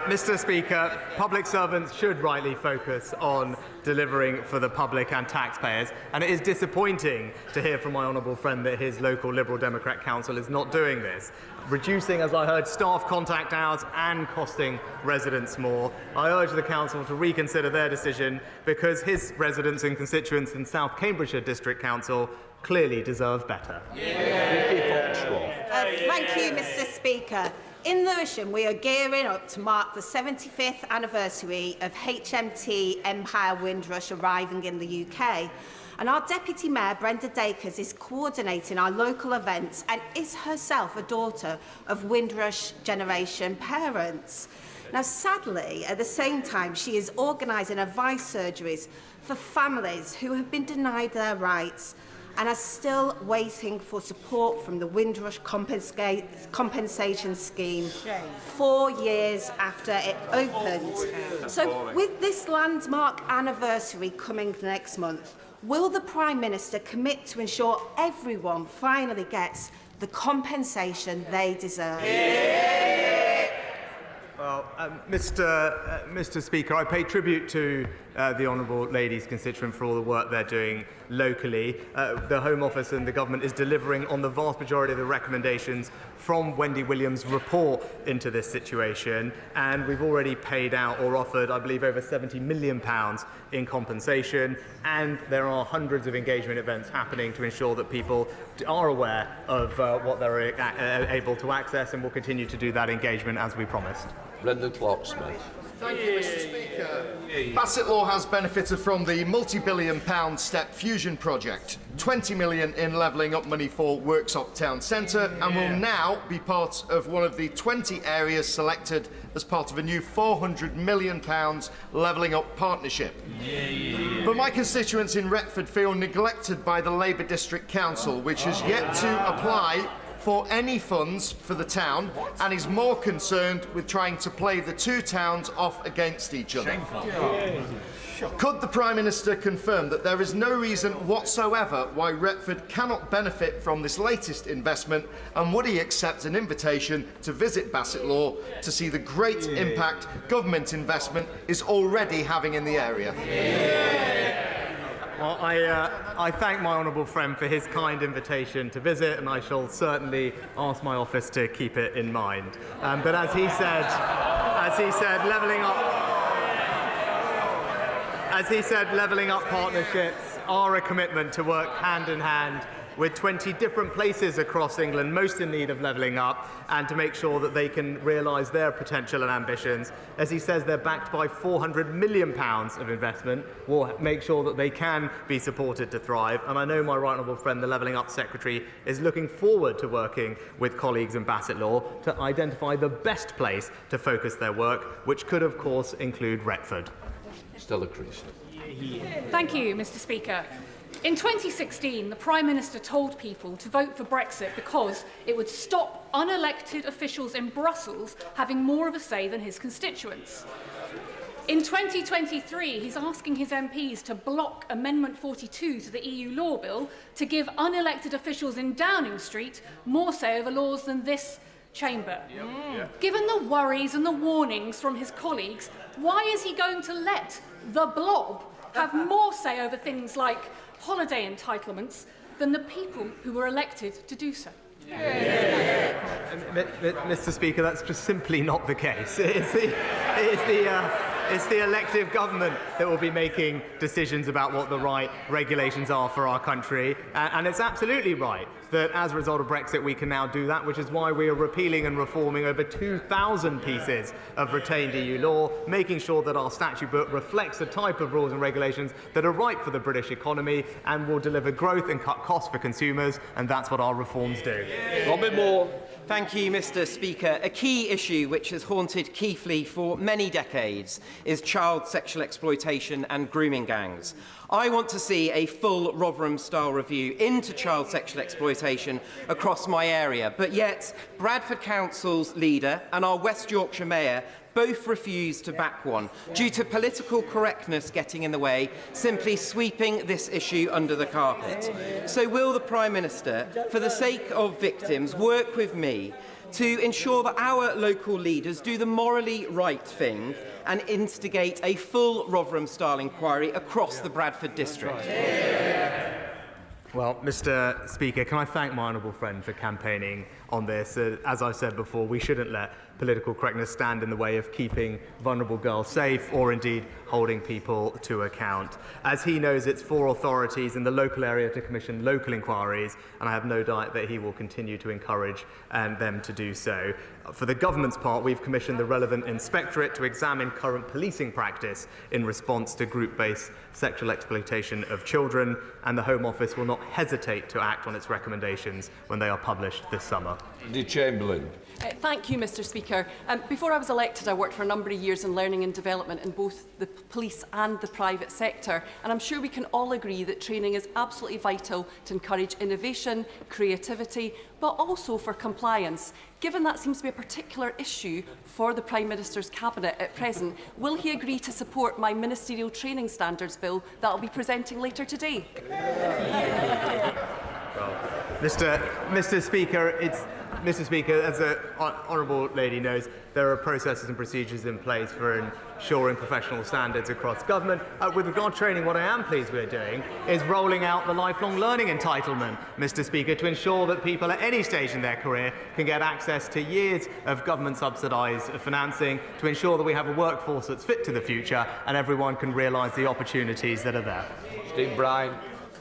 Mr. Speaker, public servants should rightly focus on delivering for the public and taxpayers, and it is disappointing to hear from my honourable friend that his local Liberal Democrat council is not doing this, reducing, as I heard, staff contact hours and costing residents more. I urge the council to reconsider their decision because his residents and constituents in South Cambridgeshire District Council clearly deserve better. Thank you, Mr. Speaker. In Lewisham, we are gearing up to mark the 75th anniversary of HMT Empire Windrush arriving in the UK. And our Deputy Mayor, Brenda Dacres, is coordinating our local events and is herself a daughter of Windrush generation parents. Now, sadly, at the same time, she is organising advice surgeries for families who have been denied their rights and are still waiting for support from the Windrush compensation scheme 4 years after it opened. So with this landmark anniversary coming next month, will the Prime Minister commit to ensure everyone finally gets the compensation they deserve? Well, Mr. Speaker, I pay tribute to the Honourable Lady's constituent for all the work they're doing locally. The Home Office and the Government is delivering on the vast majority of the recommendations from Wendy Williams' report into this situation, and we've already paid out or offered, I believe, over £70 million in compensation, and there are hundreds of engagement events happening to ensure that people are aware of what they're able to access, and will continue to do that engagement as we promised. Brendan Clark-Smith. Thank you, Mr. Speaker. Bassetlaw has benefited from the multi-billion-pound Step Fusion project, 20 million in levelling up money for Worksop Town Centre, and will now be part of one of the 20 areas selected as part of a new £400 million levelling up partnership. But my constituents in Retford feel neglected by the Labour District Council, which has yet to apply for any funds for the town and is more concerned with trying to play the two towns off against each other. Could the Prime Minister confirm that there is no reason whatsoever why Retford cannot benefit from this latest investment, and would he accept an invitation to visit Bassetlaw to see the great impact government investment is already having in the area? Well, I thank my honourable friend for his kind invitation to visit, and I shall certainly ask my office to keep it in mind. But as he said, levelling up partnerships are a commitment to work hand in hand with 20 different places across England, most in need of levelling up, and to make sure that they can realise their potential and ambitions. As he says, they're backed by £400 million of investment. We'll make sure that they can be supported to thrive. And I know my right honourable friend, the Levelling Up Secretary, is looking forward to working with colleagues in Bassetlaw to identify the best place to focus their work, which could, of course, include Retford. Stella Creasy. Thank you, Mr. Speaker. In 2016, the Prime Minister told people to vote for Brexit because it would stop unelected officials in Brussels having more of a say than his constituents. In 2023, he's asking his MPs to block Amendment 42 to the EU law bill to give unelected officials in Downing Street more say over laws than this chamber. Given the worries and the warnings from his colleagues, why is he going to let the blob have more say over things like holiday entitlements than the people who were elected to do so? Mr. Speaker, that's just simply not the case. It's the elective government that will be making decisions about what the right regulations are for our country. And it's absolutely right that as a result of Brexit we can now do that, which is why we are repealing and reforming over 2,000 pieces of retained EU law, making sure that our statute book reflects the type of rules and regulations that are right for the British economy and will deliver growth and cut costs for consumers, and that's what our reforms do. Robin Moore. Thank you, Mr. Speaker. A key issue which has haunted Keighley for many decades is child sexual exploitation and grooming gangs. I want to see a full Rotherham-style review into child sexual exploitation across my area, but yet Bradford Council's leader and our West Yorkshire Mayor both refused to back one, due to political correctness getting in the way, simply sweeping this issue under the carpet. So will the Prime Minister, for the sake of victims, work with me to ensure that our local leaders do the morally right thing and instigate a full Rotherham-style inquiry across the Bradford district? Well, Mr. Speaker, can I thank my honourable friend for campaigning on this? As I've said before, we shouldn't let political correctness stand in the way of keeping vulnerable girls safe or indeed holding people to account. As he knows, it's for authorities in the local area to commission local inquiries, and I have no doubt that he will continue to encourage them to do so. For the government's part, we've commissioned the relevant inspectorate to examine current policing practice in response to group-based sexual exploitation of children, and the Home Office will not hesitate to act on its recommendations when they are published this summer. The Chamberlain. Thank you, Mr. Speaker. Before I was elected, I worked for a number of years in learning and development in both the police and the private sector, and I'm sure we can all agree that training is absolutely vital to encourage innovation, creativity, but also for compliance. Given that seems to be a particular issue for the Prime Minister's Cabinet at present, will he agree to support my ministerial training standards bill that I'll be presenting later today? Mr. Speaker, as the honourable lady knows, there are processes and procedures in place for ensuring professional standards across government. With regard to training, what I am pleased we're doing is rolling out the lifelong learning entitlement, Mr. Speaker, to ensure that people at any stage in their career can get access to years of government-subsidised financing, to ensure that we have a workforce that's fit to the future and everyone can realise the opportunities that are there. Steve Bryan.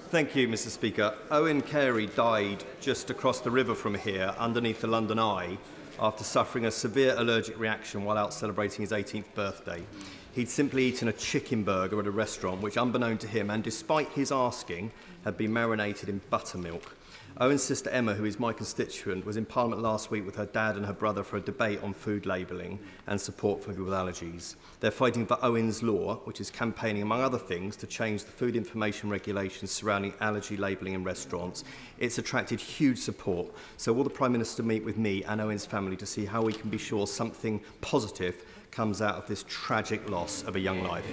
Thank you, Mr. Speaker. Owen Carey died just across the river from here, underneath the London Eye, after suffering a severe allergic reaction while out celebrating his 18th birthday. He'd simply eaten a chicken burger at a restaurant, which, unbeknown to him, and despite his asking, had been marinated in buttermilk. Owen's sister Emma, who is my constituent, was in Parliament last week with her dad and her brother for a debate on food labelling and support for people with allergies. They're fighting for Owen's Law, which is campaigning, among other things, to change the food information regulations surrounding allergy labelling in restaurants. It's attracted huge support. So will the Prime Minister meet with me and Owen's family to see how we can be sure something positive comes out of this tragic loss of a young life?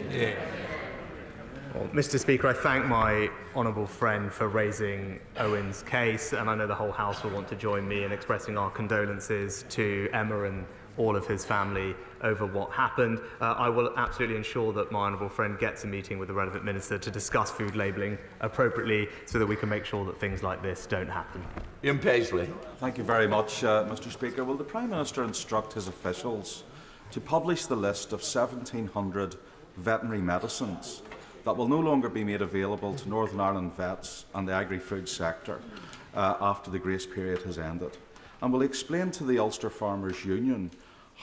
Well, Mr. Speaker, I thank my honourable friend for raising Owen's case, and I know the whole House will want to join me in expressing our condolences to Emma and all of his family over what happened. I will absolutely ensure that my honourable friend gets a meeting with the relevant minister to discuss food labelling appropriately so that we can make sure that things like this don't happen. Ian Paisley. Thank you very much, Mr. Speaker. Will the Prime Minister instruct his officials to publish the list of 1,700 veterinary medicines that will no longer be made available to Northern Ireland vets and the agri-food sector? after the grace period has ended? And will he explain to the Ulster Farmers Union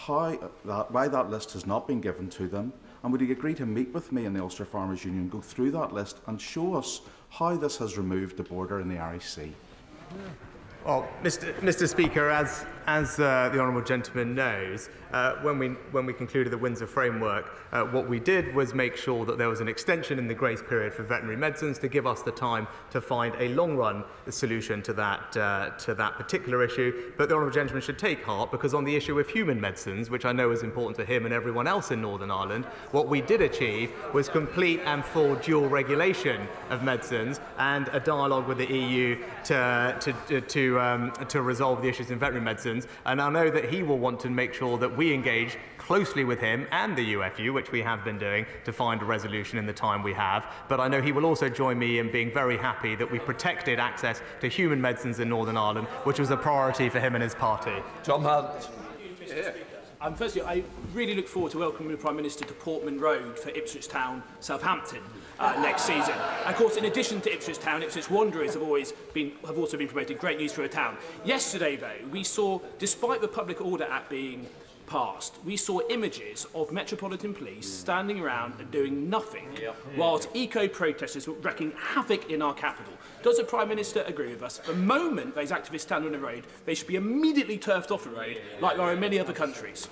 why that list has not been given to them? And would he agree to meet with me and the Ulster Farmers Union, go through that list and show us how this has removed the border in the Irish Sea? Well, Mr. Speaker, as the honourable gentleman knows, when we concluded the Windsor framework, what we did was make sure that there was an extension in the grace period for veterinary medicines to give us the time to find a long-run solution to that particular issue. But the honourable gentleman should take heart, because on the issue of human medicines, which I know is important to him and everyone else in Northern Ireland, what we did achieve was complete and full dual regulation of medicines and a dialogue with the EU to resolve the issues in veterinary medicines. And I know that he will want to make sure that we engage closely with him and the UFU, which we have been doing, to find a resolution in the time we have. But I know he will also join me in being very happy that we protected access to human medicines in Northern Ireland, which was a priority for him and his party. Tom Hunt. Firstly, I really look forward to welcoming the Prime Minister to Portman Road for Ipswich Town, Southampton next season. And of course, in addition to Ipswich Town, Ipswich Wanderers have also been promoted. Great news for a town. Yesterday, though, we saw, despite the Public Order Act being passed, we saw images of Metropolitan Police standing around and doing nothing, whilst eco-protesters were wreaking havoc in our capital. Does the Prime Minister agree with us? The moment those activists stand on the road, they should be immediately turfed off the road, like there are in many other countries.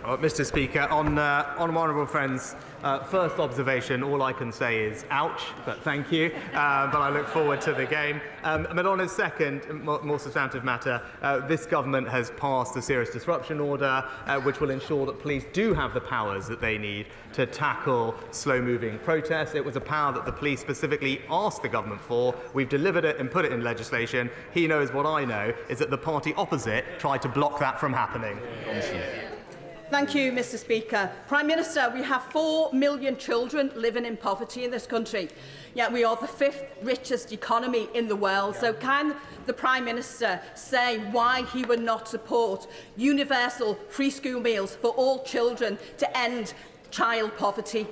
Well, Mr. Speaker, on honourable friends' first observation, all I can say is ouch, but thank you. But I look forward to the game. But on his second, more substantive matter, this government has passed a serious disruption order, which will ensure that police do have the powers that they need to tackle slow-moving protests. It was a power that the police specifically asked the government for. We've delivered it and put it in legislation. He knows what I know, is that the party opposite tried to block that from happening. Thank you, Mr. Speaker. Prime Minister, we have 4 million children living in poverty in this country, yet we are the 5th richest economy in the world. So can the Prime Minister say why he would not support universal free school meals for all children to end child poverty?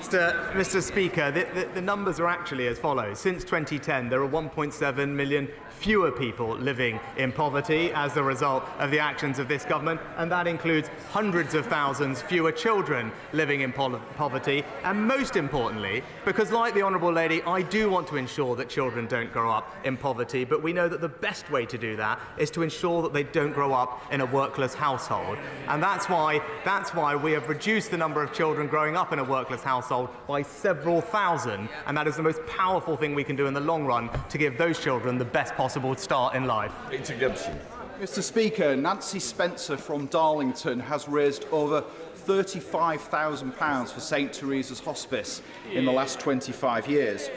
Mr. Speaker, the numbers are actually as follows. Since 2010, there are 1.7 million fewer people living in poverty as a result of the actions of this government, and that includes hundreds of thousands fewer children living in poverty. And most importantly, because like the Honourable Lady, I do want to ensure that children don't grow up in poverty, but we know that the best way to do that is to ensure that they don't grow up in a workless household. And that's why we have reduced the number of children growing up in a workless household by several thousand, and that is the most powerful thing we can do in the long run to give those children the best possible start in life. Peter Gibson. Mr. Speaker, Nancy Spencer from Darlington has raised over £35,000 for St Teresa's Hospice in the last 25 years.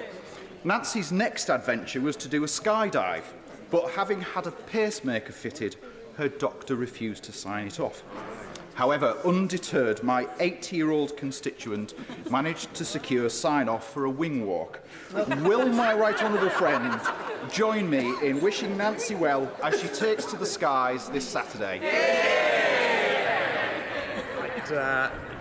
Nancy's next adventure was to do a skydive, but having had a pacemaker fitted, her doctor refused to sign it off. However, undeterred, my 80-year-old constituent managed to secure sign-off for a wing walk. Will my right honourable friend join me in wishing Nancy well as she takes to the skies this Saturday?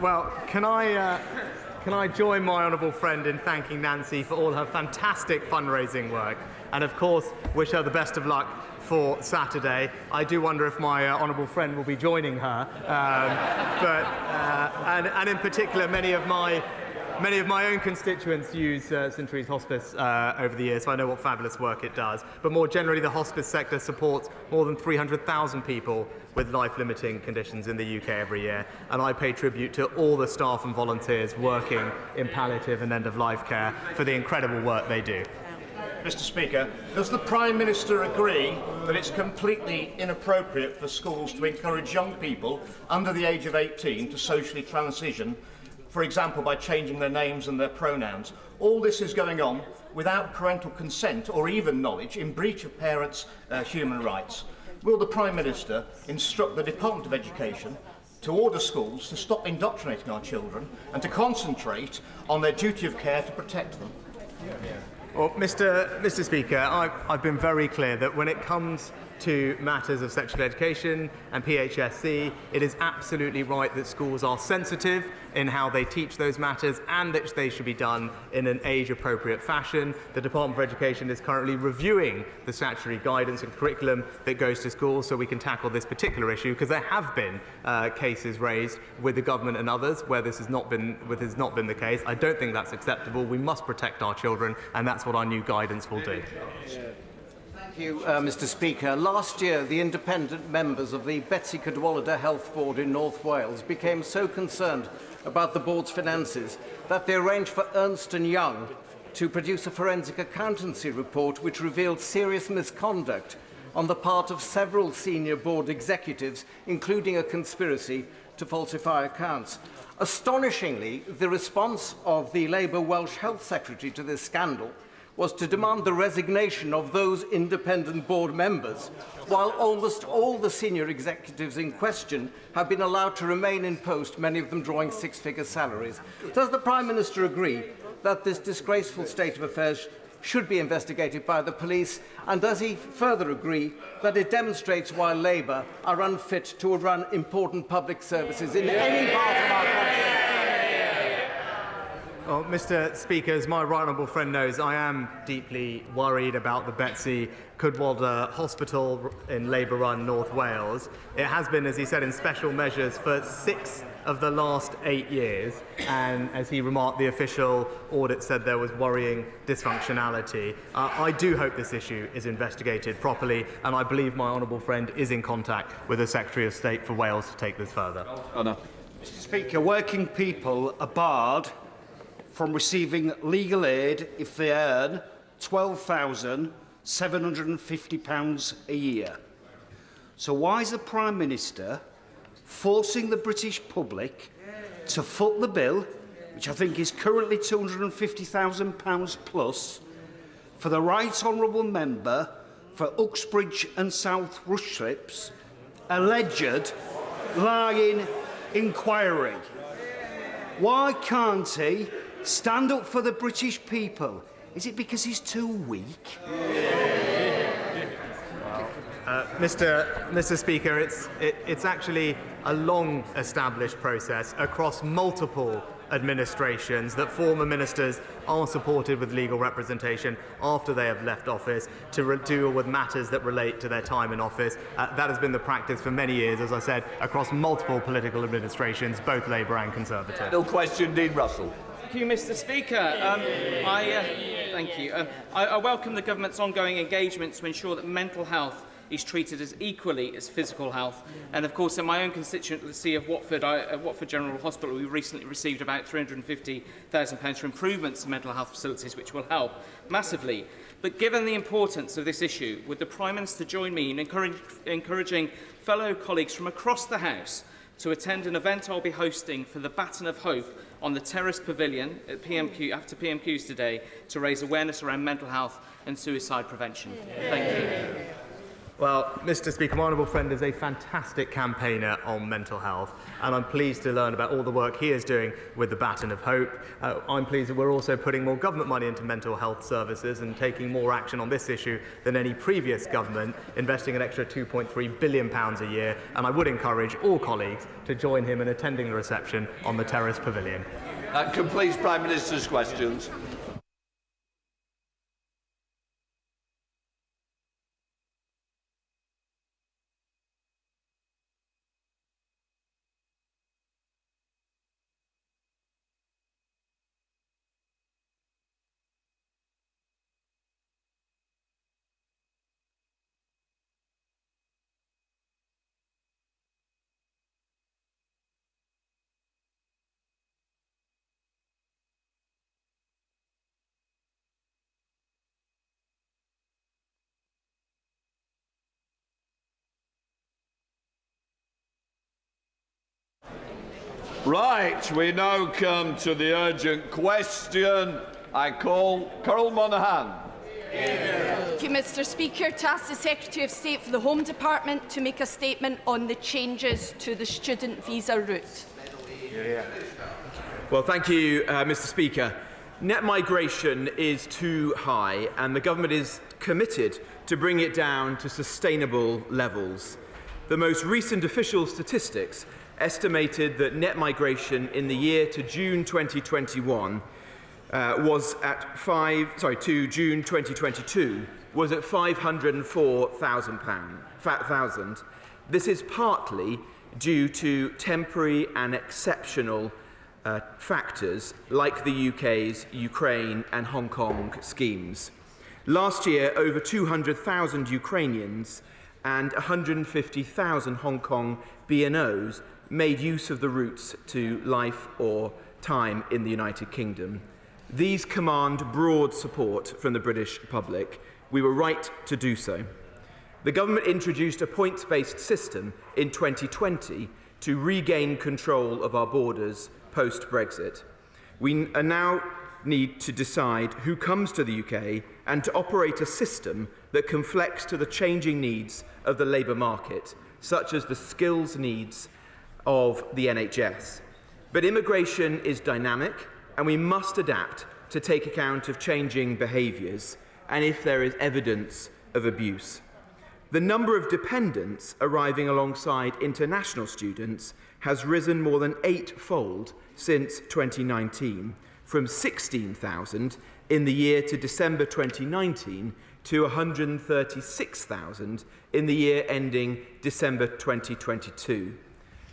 Well, can I join my honourable friend in thanking Nancy for all her fantastic fundraising work, and of course wish her the best of luck for Saturday. I do wonder if my honourable friend will be joining her, and in particular many of my own constituents use St Teresa's Hospice over the years, so I know what fabulous work it does. But more generally, the hospice sector supports more than 300,000 people with life-limiting conditions in the UK every year, and I pay tribute to all the staff and volunteers working in palliative and end-of-life care for the incredible work they do. Mr. Speaker, does the Prime Minister agree that it's completely inappropriate for schools to encourage young people under the age of 18 to socially transition, for example by changing their names and their pronouns? All this is going on without parental consent or even knowledge, in breach of parents' human rights. Will the Prime Minister instruct the Department of Education to order schools to stop indoctrinating our children and to concentrate on their duty of care to protect them? Well, Mr. Speaker, I've been very clear that when it comes to matters of sexual education and PHSE, it is absolutely right that schools are sensitive in how they teach those matters, and that they should be done in an age-appropriate fashion. The Department for Education is currently reviewing the statutory guidance and curriculum that goes to schools so we can tackle this particular issue, because there have been cases raised with the government and others where this has not been the case. I don't think that's acceptable. We must protect our children, and that's what our new guidance will do. Thank you, Mr. Speaker. Last year, the independent members of the Betsy Cadwallader Health Board in North Wales became so concerned about the board's finances that they arranged for Ernst & Young to produce a forensic accountancy report which revealed serious misconduct on the part of several senior board executives, including a conspiracy to falsify accounts. Astonishingly, the response of the Labour Welsh Health Secretary to this scandal was to demand the resignation of those independent board members, while almost all the senior executives in question have been allowed to remain in post, many of them drawing six-figure salaries. Does the Prime Minister agree that this disgraceful state of affairs should be investigated by the police, and does he further agree that it demonstrates why Labour are unfit to run important public services in any part of our country? Well, Mr. Speaker, as my right honourable friend knows, I am deeply worried about the Betsy Cadwallader Hospital in Labour-run North Wales. It has been, as he said, in special measures for 6 of the last 8 years, and as he remarked, the official audit said there was worrying dysfunctionality. I do hope this issue is investigated properly, and I believe my honourable friend is in contact with the Secretary of State for Wales to take this further. Mr. Speaker, working people are barred from receiving legal aid if they earn £12,750 a year. So why is the Prime Minister forcing the British public to foot the bill, which I think is currently £250,000 plus, for the Right Honourable Member for Uxbridge and South Rushlips alleged lying inquiry? Why can't he stand up for the British people? Is it because he's too weak? Mr. Speaker, it's actually a long-established process across multiple administrations that former ministers are supported with legal representation after they have left office to deal with matters that relate to their time in office. That has been the practice for many years, as I said, across multiple political administrations, both Labour and Conservative. No question, Dean Russell. Thank you, Mr. Speaker. Thank you. I welcome the government's ongoing engagement to ensure that mental health is treated as equally as physical health. And of course, in my own constituency of Watford, Watford General Hospital, we recently received about £350,000 for improvements to mental health facilities, which will help massively. But given the importance of this issue, would the Prime Minister join me in encouraging fellow colleagues from across the House to attend an event I'll be hosting for the Baton of Hope on the Terrace Pavilion at after PMQs today to raise awareness around mental health and suicide prevention? Thank you. Well, Mr. Speaker, my honourable friend is a fantastic campaigner on mental health, and I'm pleased to learn about all the work he is doing with the Baton of Hope. I'm pleased that we're also putting more government money into mental health services and taking more action on this issue than any previous government, investing an extra £2.3 billion a year, and I would encourage all colleagues to join him in attending the reception on the Terrace Pavilion. That completes Prime Minister's questions. Right, we now come to the urgent question. I call Carol Monaghan. Thank you, Mr. Speaker. To ask the Secretary of State for the Home Department to make a statement on the changes to the student visa route. Well, thank you, Mr. Speaker. Net migration is too high, and the government is committed to bring it down to sustainable levels. The most recent official statistics estimated that net migration in the year to June 2021 to June 2022 was at 504,000. This is partly due to temporary and exceptional factors like the UK's Ukraine and Hong Kong schemes. Last year, over 200,000 Ukrainians and 150,000 Hong Kong BNOs made use of the routes to life or time in the United Kingdom. These command broad support from the British public. We were right to do so. The government introduced a points-based system in 2020 to regain control of our borders post-Brexit. We now need to decide who comes to the UK and to operate a system that can flex to the changing needs of the labour market, such as the skills needs of the NHS. But immigration is dynamic, and we must adapt to take account of changing behaviours and if there is evidence of abuse. The number of dependents arriving alongside international students has risen more than 8-fold since 2019, from 16,000 in the year to December 2019 to 136,000 in the year ending December 2022.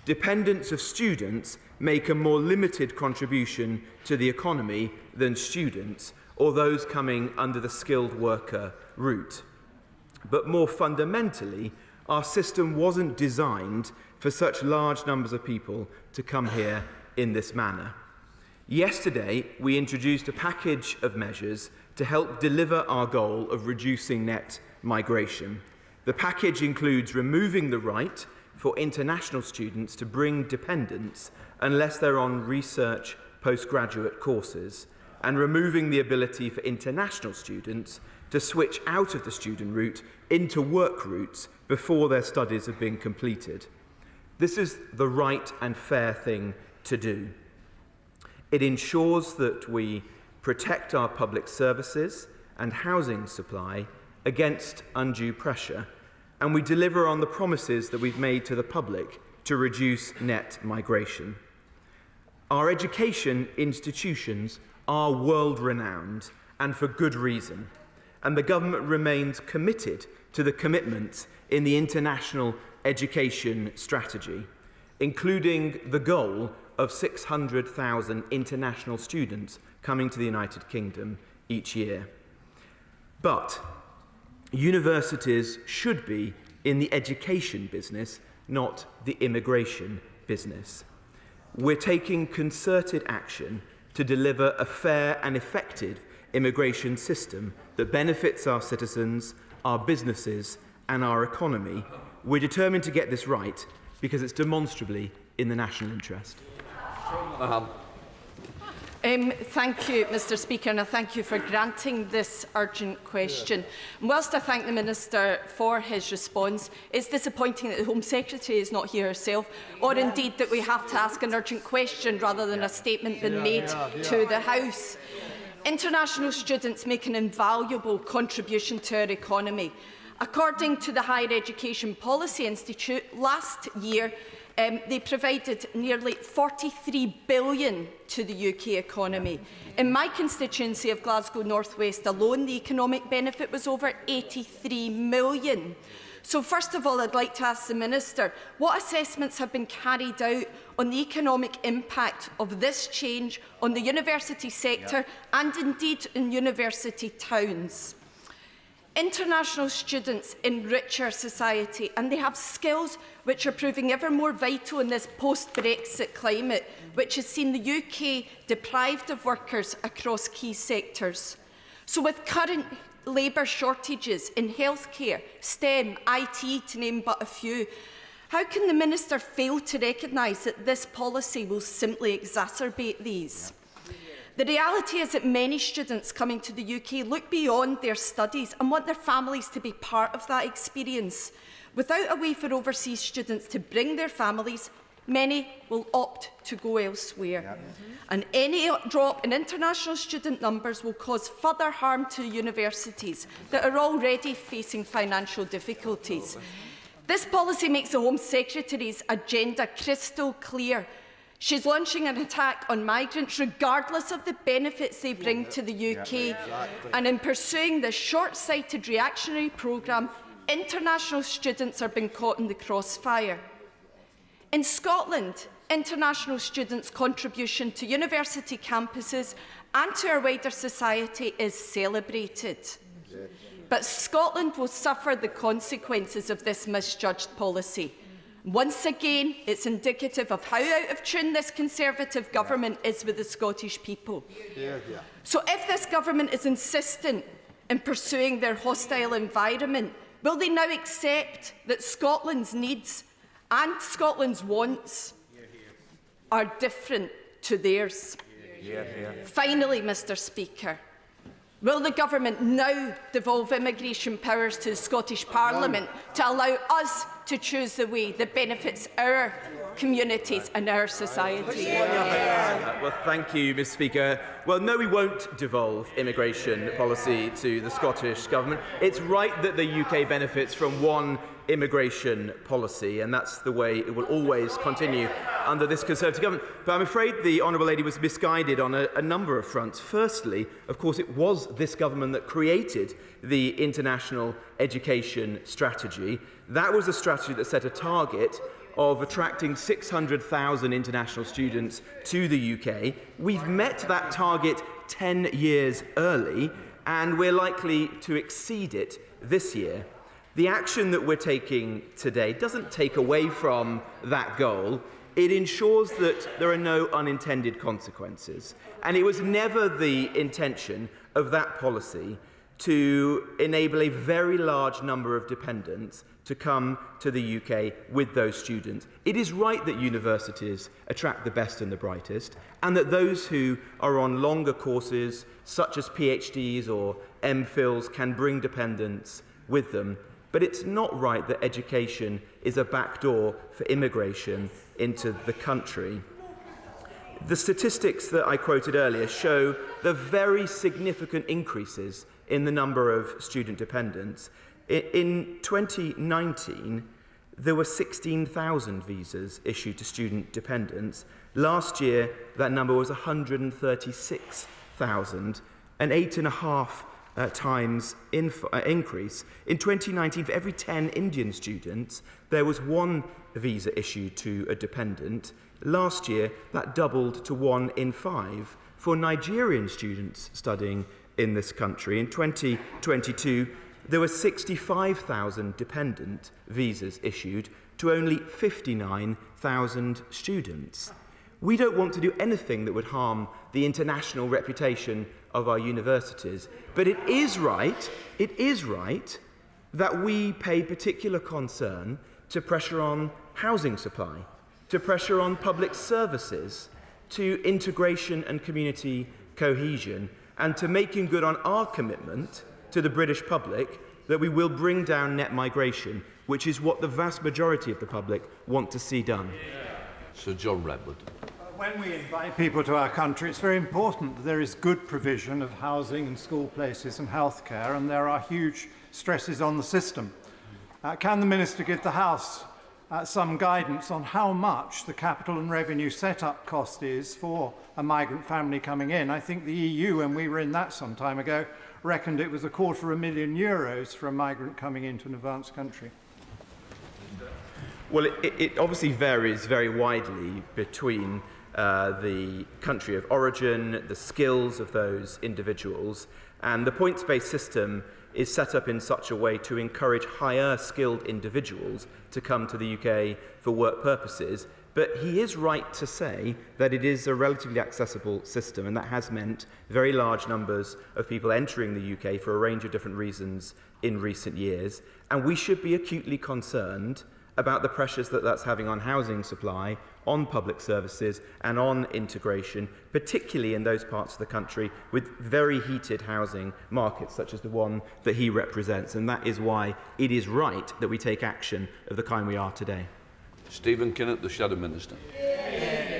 Dependents of students make a more limited contribution to the economy than students or those coming under the skilled worker route. But more fundamentally, our system wasn't designed for such large numbers of people to come here in this manner. Yesterday, we introduced a package of measures to help deliver our goal of reducing net migration. The package includes removing the right for international students to bring dependents unless they're on research postgraduate courses, and removing the ability for international students to switch out of the student route into work routes before their studies have been completed. This is the right and fair thing to do. It ensures that we protect our public services and housing supply against undue pressure, and we deliver on the promises that we've made to the public to reduce net migration. Our education institutions are world-renowned, and for good reason, and the government remains committed to the commitments in the international education strategy, including the goal of 600,000 international students coming to the United Kingdom each year. But universities should be in the education business, not the immigration business. We're taking concerted action to deliver a fair and effective immigration system that benefits our citizens, our businesses, and our economy. We're determined to get this right because it's demonstrably in the national interest. Thank you, Mr Speaker, and I thank you for granting this urgent question. And whilst I thank the Minister for his response, it's disappointing that the Home Secretary is not here herself, or indeed that we have to ask an urgent question rather than a statement being made to the House. International students make an invaluable contribution to our economy. According to the Higher Education Policy Institute, last year they provided nearly £43 billion to the UK economy. In my constituency of Glasgow North West alone, the economic benefit was over £83 million. So first of all, I'd like to ask the Minister, what assessments have been carried out on the economic impact of this change on the university sector and indeed in university towns? International students enrich our society, and they have skills which are proving ever more vital in this post-Brexit climate, which has seen the UK deprived of workers across key sectors. So with current labour shortages in healthcare, STEM, IT, to name but a few, how can the Minister fail to recognise that this policy will simply exacerbate these? The reality is that many students coming to the UK look beyond their studies and want their families to be part of that experience. Without a way for overseas students to bring their families, many will opt to go elsewhere. And any drop in international student numbers will cause further harm to universities that are already facing financial difficulties. This policy makes the Home Secretary's agenda crystal clear. She's launching an attack on migrants regardless of the benefits they bring to the UK. And in pursuing this short-sighted reactionary programme, international students are being caught in the crossfire. In Scotland, international students' contribution to university campuses and to our wider society is celebrated. But Scotland will suffer the consequences of this misjudged policy. Once again, it's indicative of how out of tune this Conservative government is with the Scottish people. So if this government is insistent in pursuing their hostile environment, will they now accept that Scotland's needs and Scotland's wants are different to theirs? Finally, Mr Speaker, will the government now devolve immigration powers to the Scottish Parliament to allow us to choose the way that benefits our communities and our society? Well, thank you, Mr Speaker. Well, no, we won't devolve immigration policy to the Scottish Government. It's right that the UK benefits from one immigration policy, and that's the way it will always continue under this Conservative government. But I'm afraid the Honourable Lady was misguided on a number of fronts. Firstly, of course, it was this government that created the International Education Strategy. That was a strategy that set a target of attracting 600,000 international students to the UK. We've met that target 10 years early, and we're likely to exceed it this year. The action that we're taking today doesn't take away from that goal. It ensures that there are no unintended consequences. And it was never the intention of that policy to enable a very large number of dependents to come to the UK with those students. It is right that universities attract the best and the brightest, and that those who are on longer courses, such as PhDs or MPhils, can bring dependents with them. But it's not right that education is a backdoor for immigration into the country. The statistics that I quoted earlier show the very significant increases in the number of student dependents. In 2019, there were 16,000 visas issued to student dependents. Last year, that number was 136,000, an 8.5 times increase. In 2019, for every 10 Indian students, there was one visa issued to a dependent. Last year, that doubled to 1 in 5 for Nigerian students studying in this country. In 2022, there were 65,000 dependent visas issued to only 59,000 students. We don't want to do anything that would harm the international reputation of our universities, but it is right that we pay particular concern to pressure on housing supply, to pressure on public services, to integration and community cohesion, and to making good on our commitment to the British public that we will bring down net migration, which is what the vast majority of the public want to see done. Sir John Redwood. When we invite people to our country, it's very important that there is good provision of housing and school places and healthcare, and there are huge stresses on the system. Can the Minister give the House some guidance on how much the capital and revenue set-up cost is for a migrant family coming in? I think the EU, when we were in that some time ago, reckoned it was €250,000 for a migrant coming into an advanced country. Well, it obviously varies very widely between the country of origin, the skills of those individuals, and the points-based system is set up in such a way to encourage higher skilled individuals to come to the UK for work purposes. But he is right to say that it is a relatively accessible system, and that has meant very large numbers of people entering the UK for a range of different reasons in recent years. And we should be acutely concerned about the pressures that that's having on housing supply, on public services and on integration, particularly in those parts of the country with very heated housing markets such as the one that he represents. And that is why it is right that we take action of the kind we are today. Stephen Kinnett, the Shadow Minister.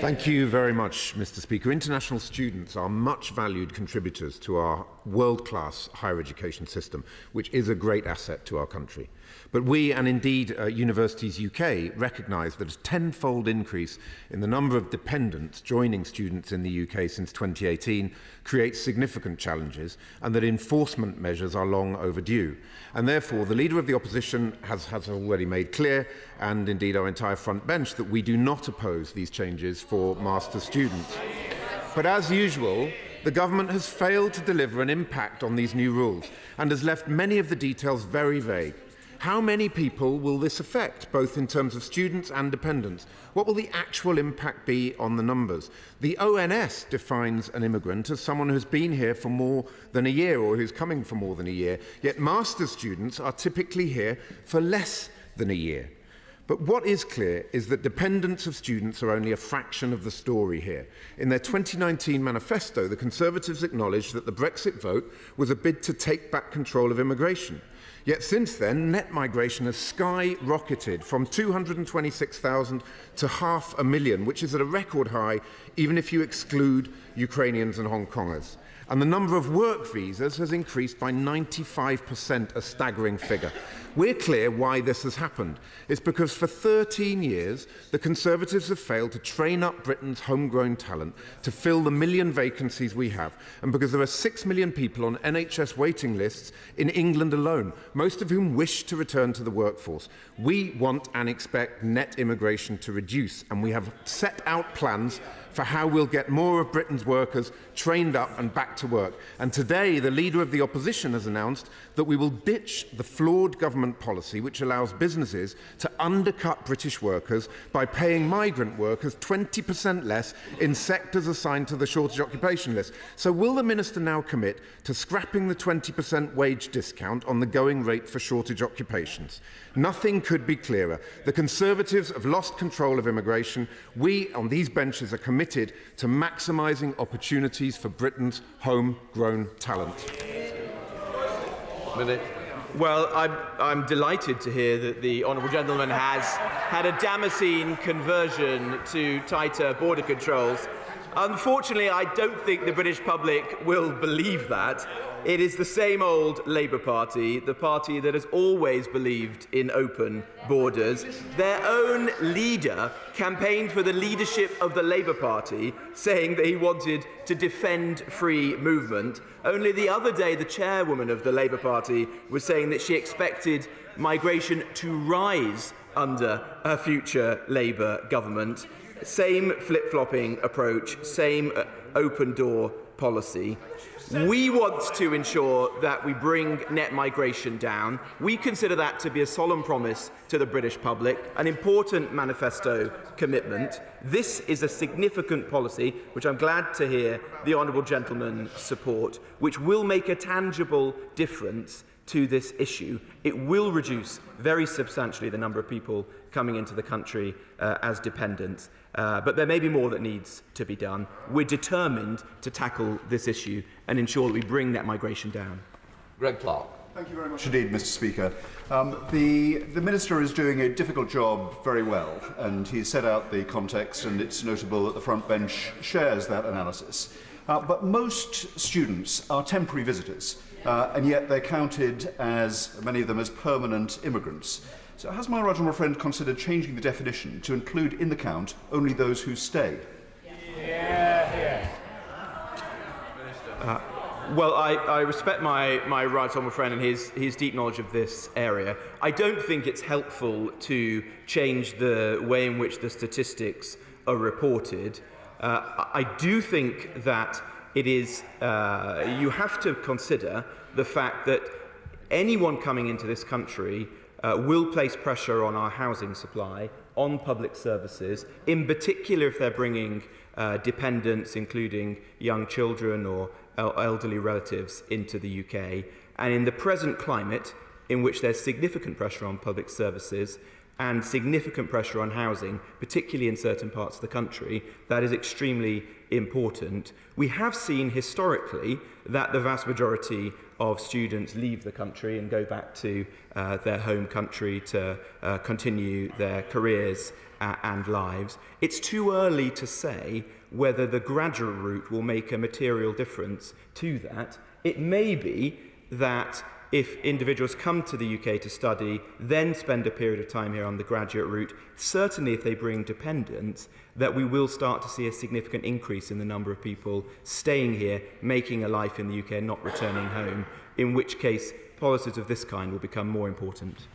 Thank you very much, Mr. Speaker. International students are much valued contributors to our world-class higher education system, which is a great asset to our country. But we, and indeed Universities UK, recognise that a tenfold increase in the number of dependents joining students in the UK since 2018 creates significant challenges, and that enforcement measures are long overdue. And therefore, the Leader of the Opposition has already made clear, and indeed our entire front bench, that we do not oppose these changes for master's students. But as usual, the government has failed to deliver an impact on these new rules and has left many of the details very vague. How many people will this affect, both in terms of students and dependents? What will the actual impact be on the numbers? The ONS defines an immigrant as someone who's been here for more than a year or who's coming for more than a year, yet master's students are typically here for less than a year. But what is clear is that dependents of students are only a fraction of the story here. In their 2019 manifesto, the Conservatives acknowledged that the Brexit vote was a bid to take back control of immigration. Yet since then, net migration has skyrocketed from 226,000 to 500,000, which is at a record high, even if you exclude Ukrainians and Hong Kongers. And the number of work visas has increased by 95%, a staggering figure. We're clear why this has happened. It's because for 13 years, the Conservatives have failed to train up Britain's homegrown talent to fill the million vacancies we have, and because there are 6 million people on NHS waiting lists in England alone, most of whom wish to return to the workforce. We want and expect net immigration to reduce, and we have set out plans for how we'll get more of Britain's workers trained up and back to work. And today, the Leader of the Opposition has announced that we will ditch the flawed government policy which allows businesses to undercut British workers by paying migrant workers 20% less in sectors assigned to the shortage occupation list. So will the Minister now commit to scrapping the 20% wage discount on the going rate for shortage occupations? Nothing could be clearer. The Conservatives have lost control of immigration. We, on these benches, are committed to maximising opportunities for Britain's homegrown talent. Well, I'm delighted to hear that the honourable gentleman has had a Damascene conversion to tighter border controls. Unfortunately, I don't think the British public will believe that. It is the same old Labour Party, the party that has always believed in open borders. Their own leader campaigned for the leadership of the Labour Party, saying that he wanted to defend free movement. Only the other day, the chairwoman of the Labour Party was saying that she expected migration to rise under a future Labour government. Same flip-flopping approach, same open-door policy. We want to ensure that we bring net migration down. We consider that to be a solemn promise to the British public, an important manifesto commitment. This is a significant policy, which I'm glad to hear the honourable gentleman support, which will make a tangible difference to this issue. It will reduce very substantially the number of people coming into the country as dependents. But there may be more that needs to be done. We're determined to tackle this issue and ensure that we bring that migration down. Greg Clark. Thank you very much indeed, Mr. Speaker. The Minister is doing a difficult job very well, and he's set out the context, and it's notable that the front bench shares that analysis. But most students are temporary visitors, and yet they're counted as, many of them, as permanent immigrants. So has my right honourable friend considered changing the definition to include in the count only those who stay? Well, I respect my right honourable friend and his deep knowledge of this area. I don't think it's helpful to change the way in which the statistics are reported. I do think that it is, you have to consider the fact that anyone coming into this country will place pressure on our housing supply, on public services, in particular if they're bringing dependents, including young children or elderly relatives, into the UK. And in the present climate, in which there's significant pressure on public services, and significant pressure on housing, particularly in certain parts of the country, that is extremely important. We have seen historically that the vast majority of students leave the country and go back to their home country to continue their careers and lives. It's too early to say whether the graduate route will make a material difference to that. It may be that if individuals come to the UK to study, then spend a period of time here on the graduate route, certainly if they bring dependents, that we will start to see a significant increase in the number of people staying here, making a life in the UK and not returning home, in which case policies of this kind will become more important.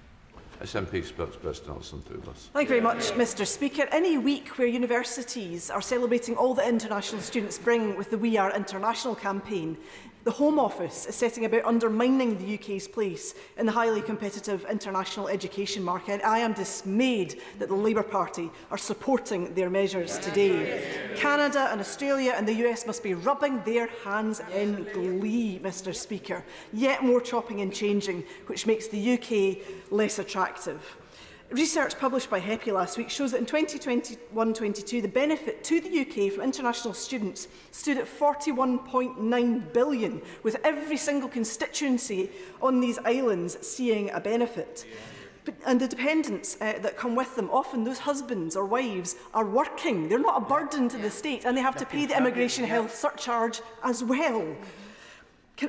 SNP spokesperson Alison Douglas. Thank you very much, Mr. Speaker. In a week where universities are celebrating all that international students bring with the We Are International campaign, the Home Office is setting about undermining the UK's place in the highly competitive international education market. I am dismayed that the Labour Party are supporting their measures today. Canada and Australia and the US must be rubbing their hands in glee, Mr. Speaker. Yet more chopping and changing, which makes the UK less attractive. Research published by HEPI last week shows that in 2021-22, the benefit to the UK from international students stood at £41.9 billion, with every single constituency on these islands seeing a benefit. And the dependents that come with them, often those husbands or wives, are working. They're not a burden to the state, and they have to pay the immigration health surcharge as well.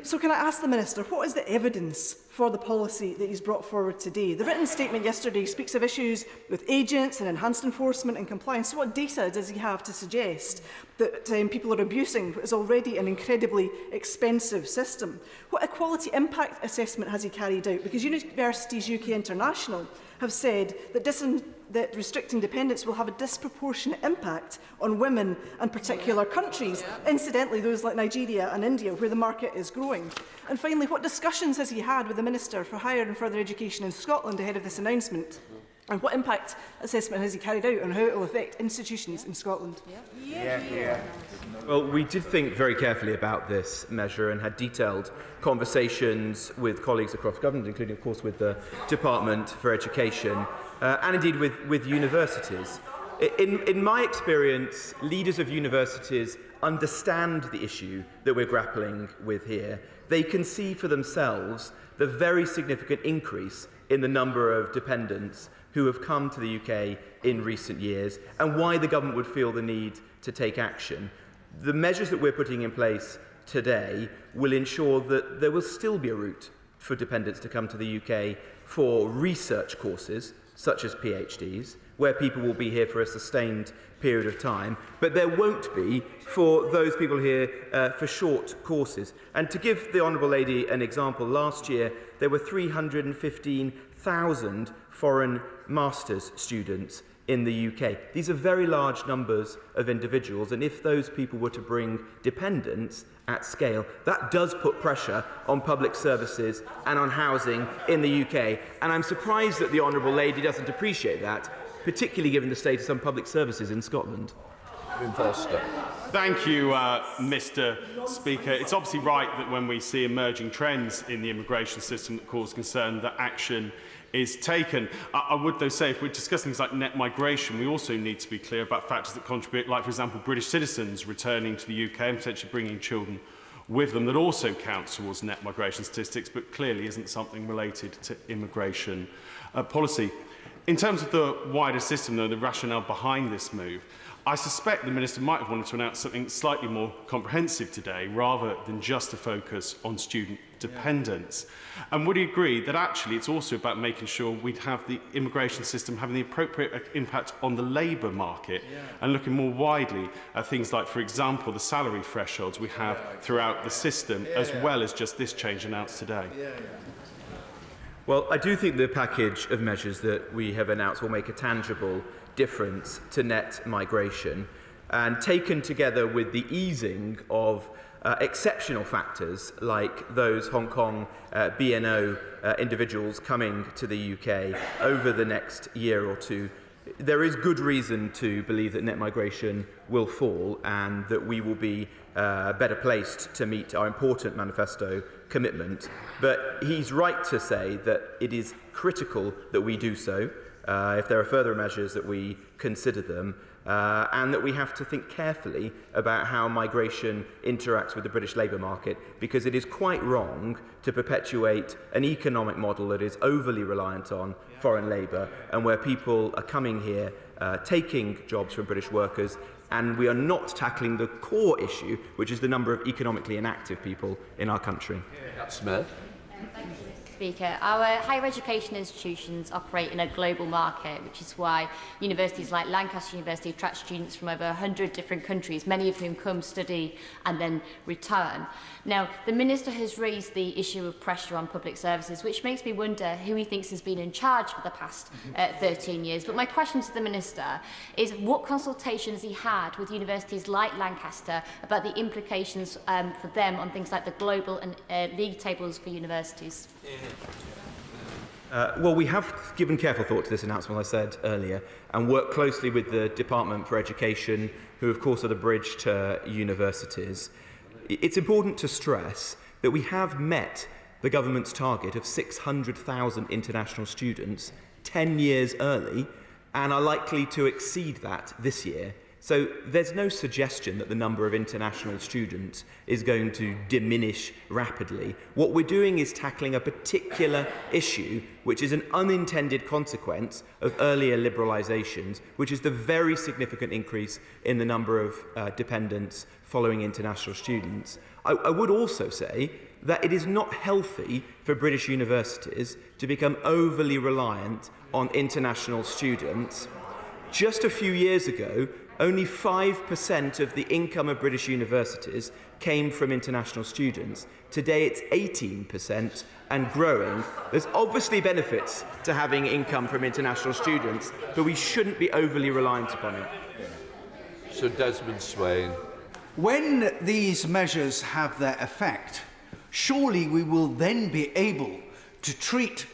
So can I ask the Minister, what is the evidence for the policy that he's brought forward today? The written statement yesterday speaks of issues with agents and enhanced enforcement and compliance. So what data does he have to suggest that people are abusing what is already an incredibly expensive system? What equality impact assessment has he carried out? Because Universities UK International have said that restricting dependence will have a disproportionate impact on women and particular countries, incidentally those like Nigeria and India, where the market is growing. And finally, what discussions has he had with the Minister for Higher and Further Education in Scotland ahead of this announcement? And what impact assessment has he carried out on how it will affect institutions in Scotland? Well, we did think very carefully about this measure and had detailed conversations with colleagues across government, including, of course, with the Department for Education and indeed with universities. In my experience, leaders of universities understand the issue that we're grappling with here. They can see for themselves the very significant increase in the number of dependents who have come to the UK in recent years and why the government would feel the need to take action. The measures that we're putting in place today will ensure that there will still be a route for dependents to come to the UK for research courses, such as PhDs, where people will be here for a sustained period of time, but there won't be for those people here for short courses. And to give the Honourable Lady an example, last year there were 315,000 foreign master's students in the UK. These are very large numbers of individuals, and if those people were to bring dependents at scale, that does put pressure on public services and on housing in the UK. And I'm surprised that the Honourable Lady doesn't appreciate that, particularly given the state of some public services in Scotland. Thank you, Mr. Speaker. It's obviously right that when we see emerging trends in the immigration system that cause concern, that action is taken. I would, though, say if we're discussing things like net migration, we also need to be clear about factors that contribute, like, for example, British citizens returning to the UK and potentially bringing children with them, that also counts towards net migration statistics, but clearly isn't something related to immigration policy. In terms of the wider system, though, the rationale behind this move, I suspect the Minister might have wanted to announce something slightly more comprehensive today, rather than just a focus on student dependence. And would he agree that actually it's also about making sure we'd have the immigration system having the appropriate impact on the labour market and looking more widely at things like, for example, the salary thresholds we have throughout the system, as well as just this change announced today? Well, I do think the package of measures that we have announced will make a tangible difference to net migration, and taken together with the easing of exceptional factors like those Hong Kong BNO individuals coming to the UK over the next year or two, there is good reason to believe that net migration will fall and that we will be better placed to meet our important manifesto commitment. But he's right to say that it is critical that we do so. if there are further measures, that we consider them, and that we have to think carefully about how migration interacts with the British labour market, because it is quite wrong to perpetuate an economic model that is overly reliant on foreign labour, and where people are coming here, taking jobs from British workers, and we are not tackling the core issue, which is the number of economically inactive people in our country. Smith. Thank you, Mr. Speaker. Our higher education institutions operate in a global market, which is why universities like Lancaster University attract students from over 100 different countries, many of whom come, study and then return. Now, the Minister has raised the issue of pressure on public services, which makes me wonder who he thinks has been in charge for the past 13 years. But my question to the Minister is, what consultations he had with universities like Lancaster about the implications for them on things like the global and league tables for universities? Well, we have given careful thought to this announcement, as I said earlier, and worked closely with the Department for Education, who of course are the bridge to universities. It's important to stress that we have met the government's target of 600,000 international students 10 years early, and are likely to exceed that this year. So there's no suggestion that the number of international students is going to diminish rapidly. What we're doing is tackling a particular issue, which is an unintended consequence of earlier liberalisations, which is the very significant increase in the number of dependents following international students. I would also say that it is not healthy for British universities to become overly reliant on international students. Just a few years ago, only 5% of the income of British universities came from international students. Today it's 18% and growing. There's obviously benefits to having income from international students, but we shouldn't be overly reliant upon it. Sir Desmond Swain. When these measures have their effect, surely we will then be able to treat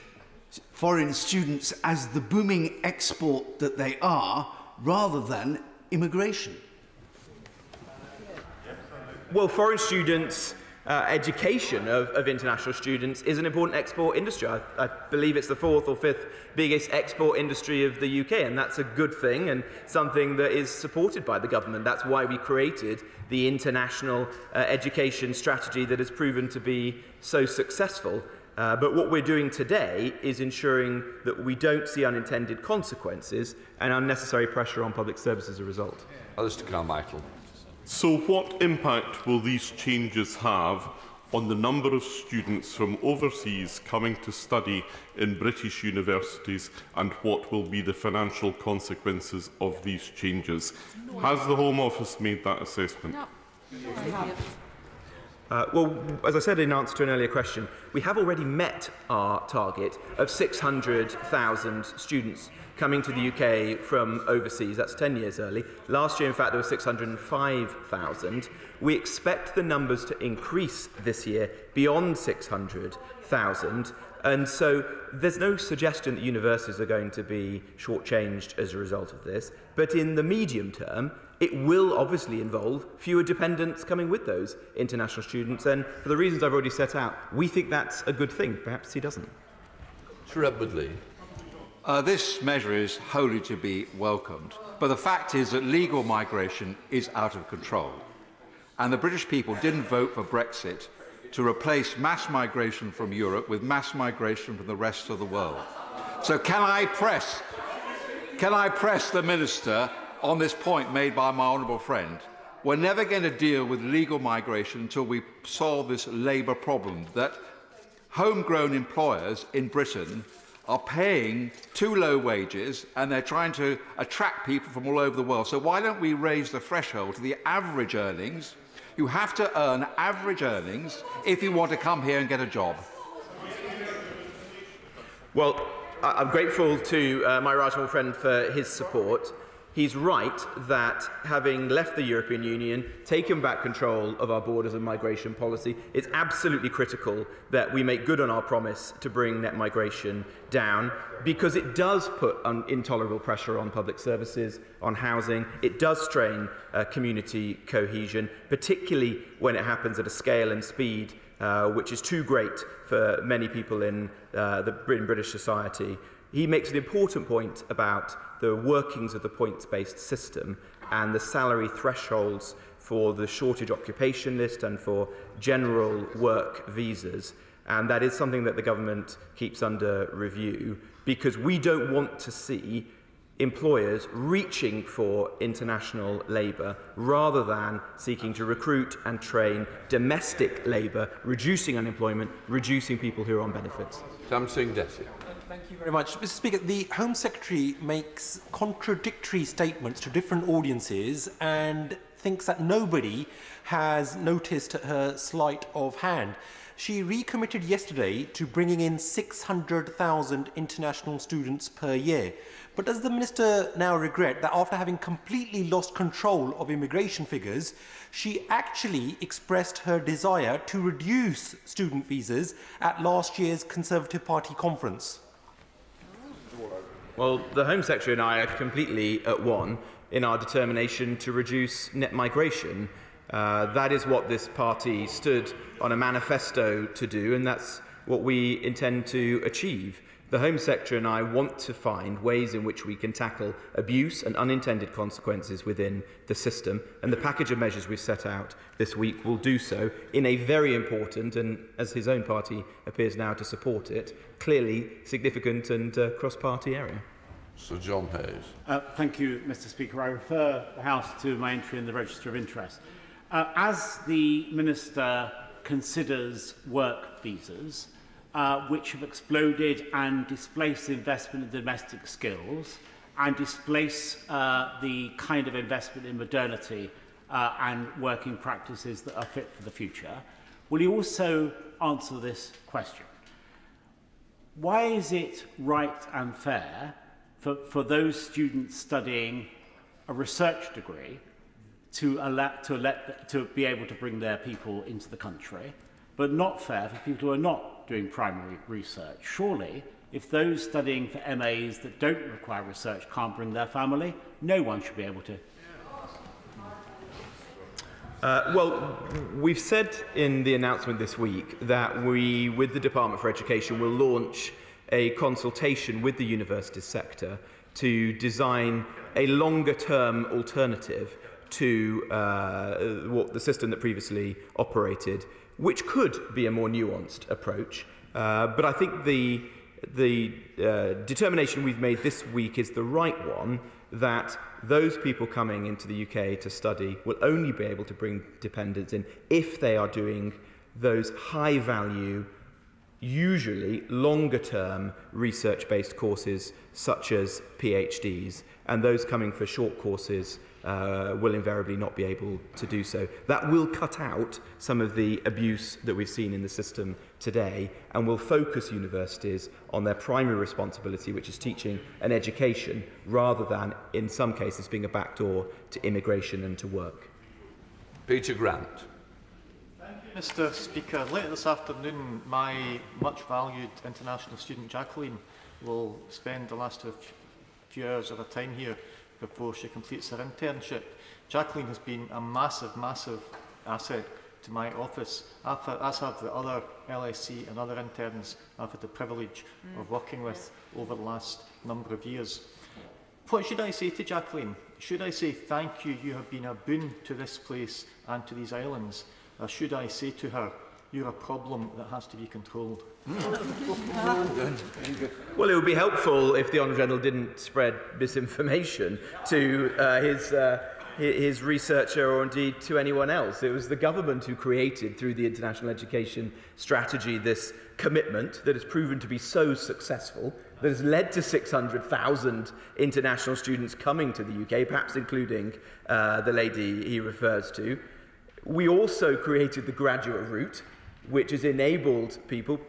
foreign students as the booming export that they are, rather than immigration. Well, foreign students, education of international students is an important export industry. I believe it's the 4th or 5th biggest export industry of the UK, and that's a good thing and something that is supported by the government. That's why we created the international education strategy that has proven to be so successful. But what we're doing today is ensuring that we don't see unintended consequences and unnecessary pressure on public service as a result. Alistair Carmichael. So what impact will these changes have on the number of students from overseas coming to study in British universities, and what will be the financial consequences of these changes? Has the Home Office made that assessment? No. Well, as I said in answer to an earlier question, we have already met our target of 600,000 students coming to the UK from overseas. That's 10 years early. Last year, in fact, there were 605,000. We expect the numbers to increase this year beyond 600,000. And so there's no suggestion that universities are going to be shortchanged as a result of this. But in the medium term, it will obviously involve fewer dependents coming with those international students. And for the reasons I've already set out, we think that's a good thing. Perhaps he doesn't. Sir Edward Lee. This measure is wholly to be welcomed. But the fact is that legal migration is out of control. And the British people didn't vote for Brexit to replace mass migration from Europe with mass migration from the rest of the world. So can I press the Minister on this point made by my honourable friend? We're never going to deal with legal migration until we solve this labour problem, that homegrown employers in Britain are paying too low wages and they're trying to attract people from all over the world. So why don't we raise the threshold to the average earnings? You have to earn average earnings if you want to come here and get a job. Well, I'm grateful to my right honourable friend for his support. He's right that having left the European Union, taken back control of our borders and migration policy, it's absolutely critical that we make good on our promise to bring net migration down, because it does put intolerable pressure on public services, on housing. It does strain community cohesion, particularly when it happens at a scale and speed which is too great for many people in British society. He makes an important point about the workings of the points-based system and the salary thresholds for the shortage occupation list and for general work visas. And that is something that the government keeps under review, because we don't want to see employers reaching for international labour rather than seeking to recruit and train domestic labour, reducing unemployment, reducing people who are on benefits. Samsung Desi. Thank you very much. Mr. Speaker, the Home Secretary makes contradictory statements to different audiences and thinks that nobody has noticed her sleight of hand. She recommitted yesterday to bringing in 600,000 international students per year. But does the Minister now regret that after having completely lost control of immigration figures, she actually expressed her desire to reduce student visas at last year's Conservative Party conference? Well, the Home Secretary and I are completely at one in our determination to reduce net migration. That is what this party stood on a manifesto to do, and that's what we intend to achieve. The Home Secretary and I want to find ways in which we can tackle abuse and unintended consequences within the system, and the package of measures we've set out this week will do so in a very important, and as his own party appears now to support it, clearly significant and cross-party area. Sir John Hayes. Thank you, Mr. Speaker. I refer the House to my entry in the Register of Interest. As the Minister considers work visas, which have exploded and displaced investment in domestic skills and displace the kind of investment in modernity and working practices that are fit for the future, will you also answer this question? Why is it right and fair for those students studying a research degree to be able to bring their people into the country, but not fair for people who are not doing primary research? Surely, if those studying for MAs that don't require research can't bring their family, no one should be able to. Well, we've said in the announcement this week that we, with the Department for Education, will launch a consultation with the university sector to design a longer-term alternative to what the system that previously operated, which could be a more nuanced approach. But I think the determination we've made this week is the right one, that those people coming into the UK to study will only be able to bring dependents in if they are doing those high-value, usually longer-term research-based courses such as PhDs, and those coming for short courses will invariably not be able to do so. That will cut out some of the abuse that we've seen in the system today and will focus universities on their primary responsibility, which is teaching and education, rather than, in some cases, being a backdoor to immigration and to work. Peter Grant. Mr. Speaker, later this afternoon, my much valued international student Jacqueline will spend the last few hours of her time here before she completes her internship. Jacqueline has been a massive, massive asset to my office, as have the other LSC and other interns I've had the privilege of working with over the last number of years. What should I say to Jacqueline? Should I say thank you, you have been a boon to this place and to these islands? Or should I say to her, you're a problem that has to be controlled? Well, it would be helpful if the Honourable General didn't spread misinformation to his researcher or indeed to anyone else. It was the government who created, through the International Education Strategy, this commitment that has proven to be so successful, that has led to 600,000 international students coming to the UK, perhaps including the lady he refers to. We also created the graduate route, which has enabled people,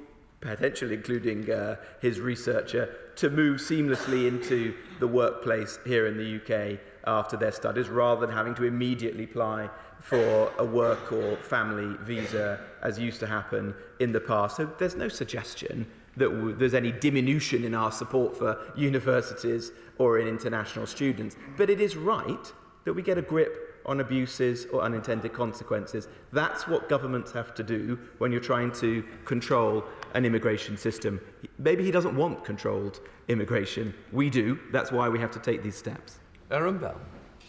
potentially including his researcher, to move seamlessly into the workplace here in the UK after their studies, rather than having to immediately apply for a work or family visa, as used to happen in the past. So there's no suggestion that there's any diminution in our support for universities or in international students. But it is right that we get a grip on abuses or unintended consequences. That's what governments have to do when you're trying to control an immigration system. Maybe he doesn't want controlled immigration. We do. That's why we have to take these steps. Aaron Bell.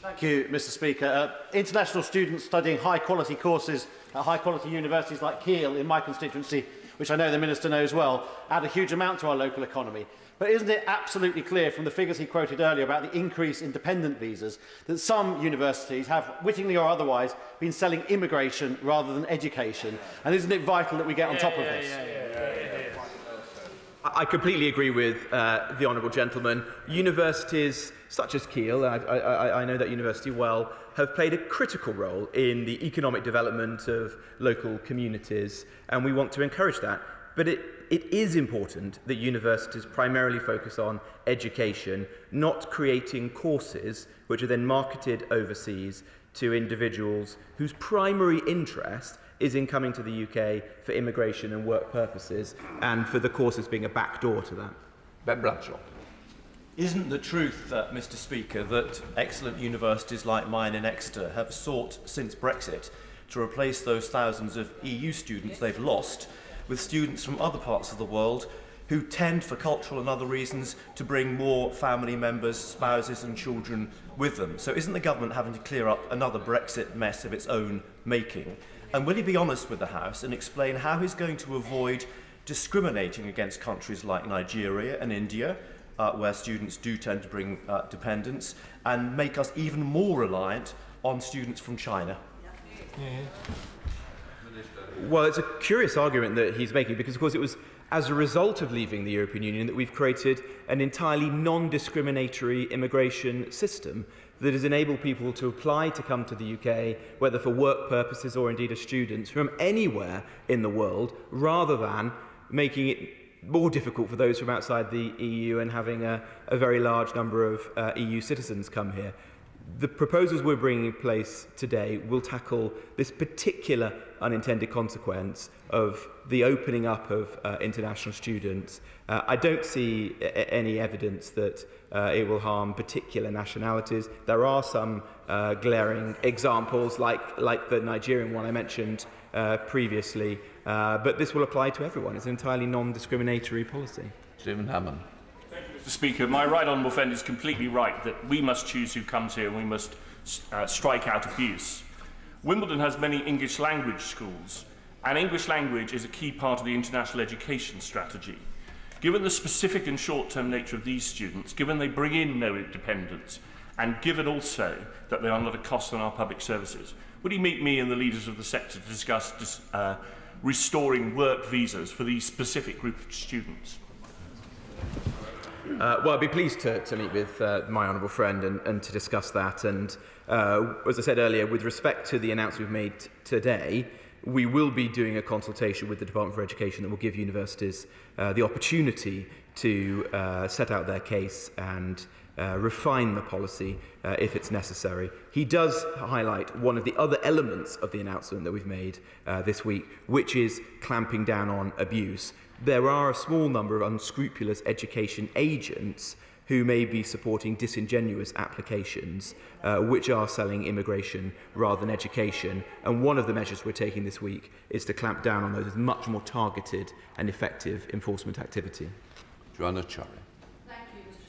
Thank you, Mr. Speaker. International students studying high-quality courses at high-quality universities like Kiel in my constituency, which I know the Minister knows well, add a huge amount to our local economy. But isn't it absolutely clear from the figures he quoted earlier about the increase in dependent visas that some universities have, wittingly or otherwise, been selling immigration rather than education? And isn't it vital that we get on top of this? I completely agree with the honourable gentleman. Universities such as Kiel, I know that university well, have played a critical role in the economic development of local communities, and we want to encourage that. But it is important that universities primarily focus on education, not creating courses which are then marketed overseas to individuals whose primary interest is in coming to the UK for immigration and work purposes, and for the courses being a backdoor to that. Ben Bradshaw. Isn't the truth, Mr. Speaker, that excellent universities like mine in Exeter have sought since Brexit to replace those thousands of EU students they've lost with students from other parts of the world who tend, for cultural and other reasons, to bring more family members, spouses and children with them? So isn't the government having to clear up another Brexit mess of its own making? And will he be honest with the House and explain how he's going to avoid discriminating against countries like Nigeria and India, where students do tend to bring dependents, and make us even more reliant on students from China? Well, it's a curious argument that he's making, because, of course, it was as a result of leaving the European Union that we've created an entirely non-discriminatory immigration system that has enabled people to apply to come to the UK, whether for work purposes or indeed as students, from anywhere in the world, rather than making it more difficult for those from outside the EU and having a very large number of EU citizens come here. The proposals we're bringing in place today will tackle this particular unintended consequence of the opening up of international students. I don't see any evidence that it will harm particular nationalities. There are some glaring examples, like the Nigerian one I mentioned previously, but this will apply to everyone. It's an entirely non-discriminatory policy. Stephen Hammond. Mr. Speaker, my right honourable friend is completely right that we must choose who comes here and we must strike out abuse. Wimbledon has many English language schools, and English language is a key part of the international education strategy. Given the specific and short-term nature of these students, given they bring in no dependents, and given also that they are not a cost on our public services, would he meet me and the leaders of the sector to discuss restoring work visas for these specific group of students? Well, I'd be pleased to meet with my honourable friend and to discuss that. And as I said earlier, with respect to the announcement we've made today, we will be doing a consultation with the Department for Education that will give universities the opportunity to set out their case and refine the policy if it's necessary. He does highlight one of the other elements of the announcement that we've made this week, which is clamping down on abuse. There are a small number of unscrupulous education agents who may be supporting disingenuous applications which are selling immigration rather than education. And one of the measures we're taking this week is to clamp down on those with much more targeted and effective enforcement activity. Joanna Chari.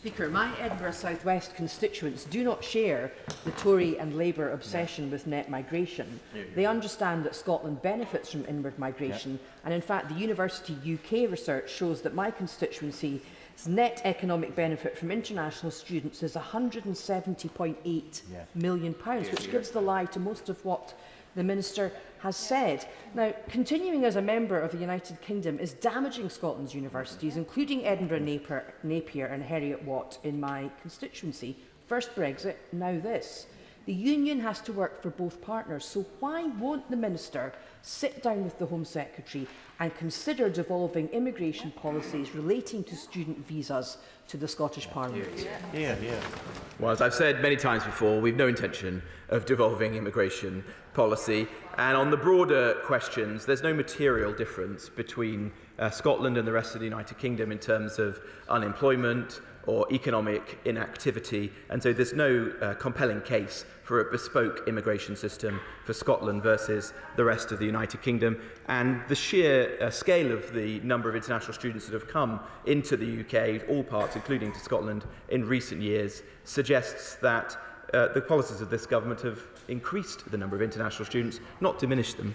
Speaker, my Edinburgh South West constituents do not share the Tory and Labour obsession with net migration. They understand that Scotland benefits from inward migration, and in fact the University UK research shows that my constituency's net economic benefit from international students is £170.8 million, which gives the lie to most of what the Minister has said. Now, continuing as a member of the United Kingdom is damaging Scotland's universities, including Edinburgh, Napier and Heriot-Watt in my constituency. First Brexit, now this. The Union has to work for both partners, so why won't the Minister sit down with the Home Secretary and consider devolving immigration policies relating to student visas to the Scottish Parliament? Well, as I've said many times before, we've no intention of devolving immigration policy. And on the broader questions, there's no material difference between Scotland and the rest of the United Kingdom in terms of unemployment, or economic inactivity, and so there's no compelling case for a bespoke immigration system for Scotland versus the rest of the United Kingdom. And the sheer scale of the number of international students that have come into the UK, all parts, including to Scotland, in recent years, suggests that the policies of this government have increased the number of international students, not diminished them.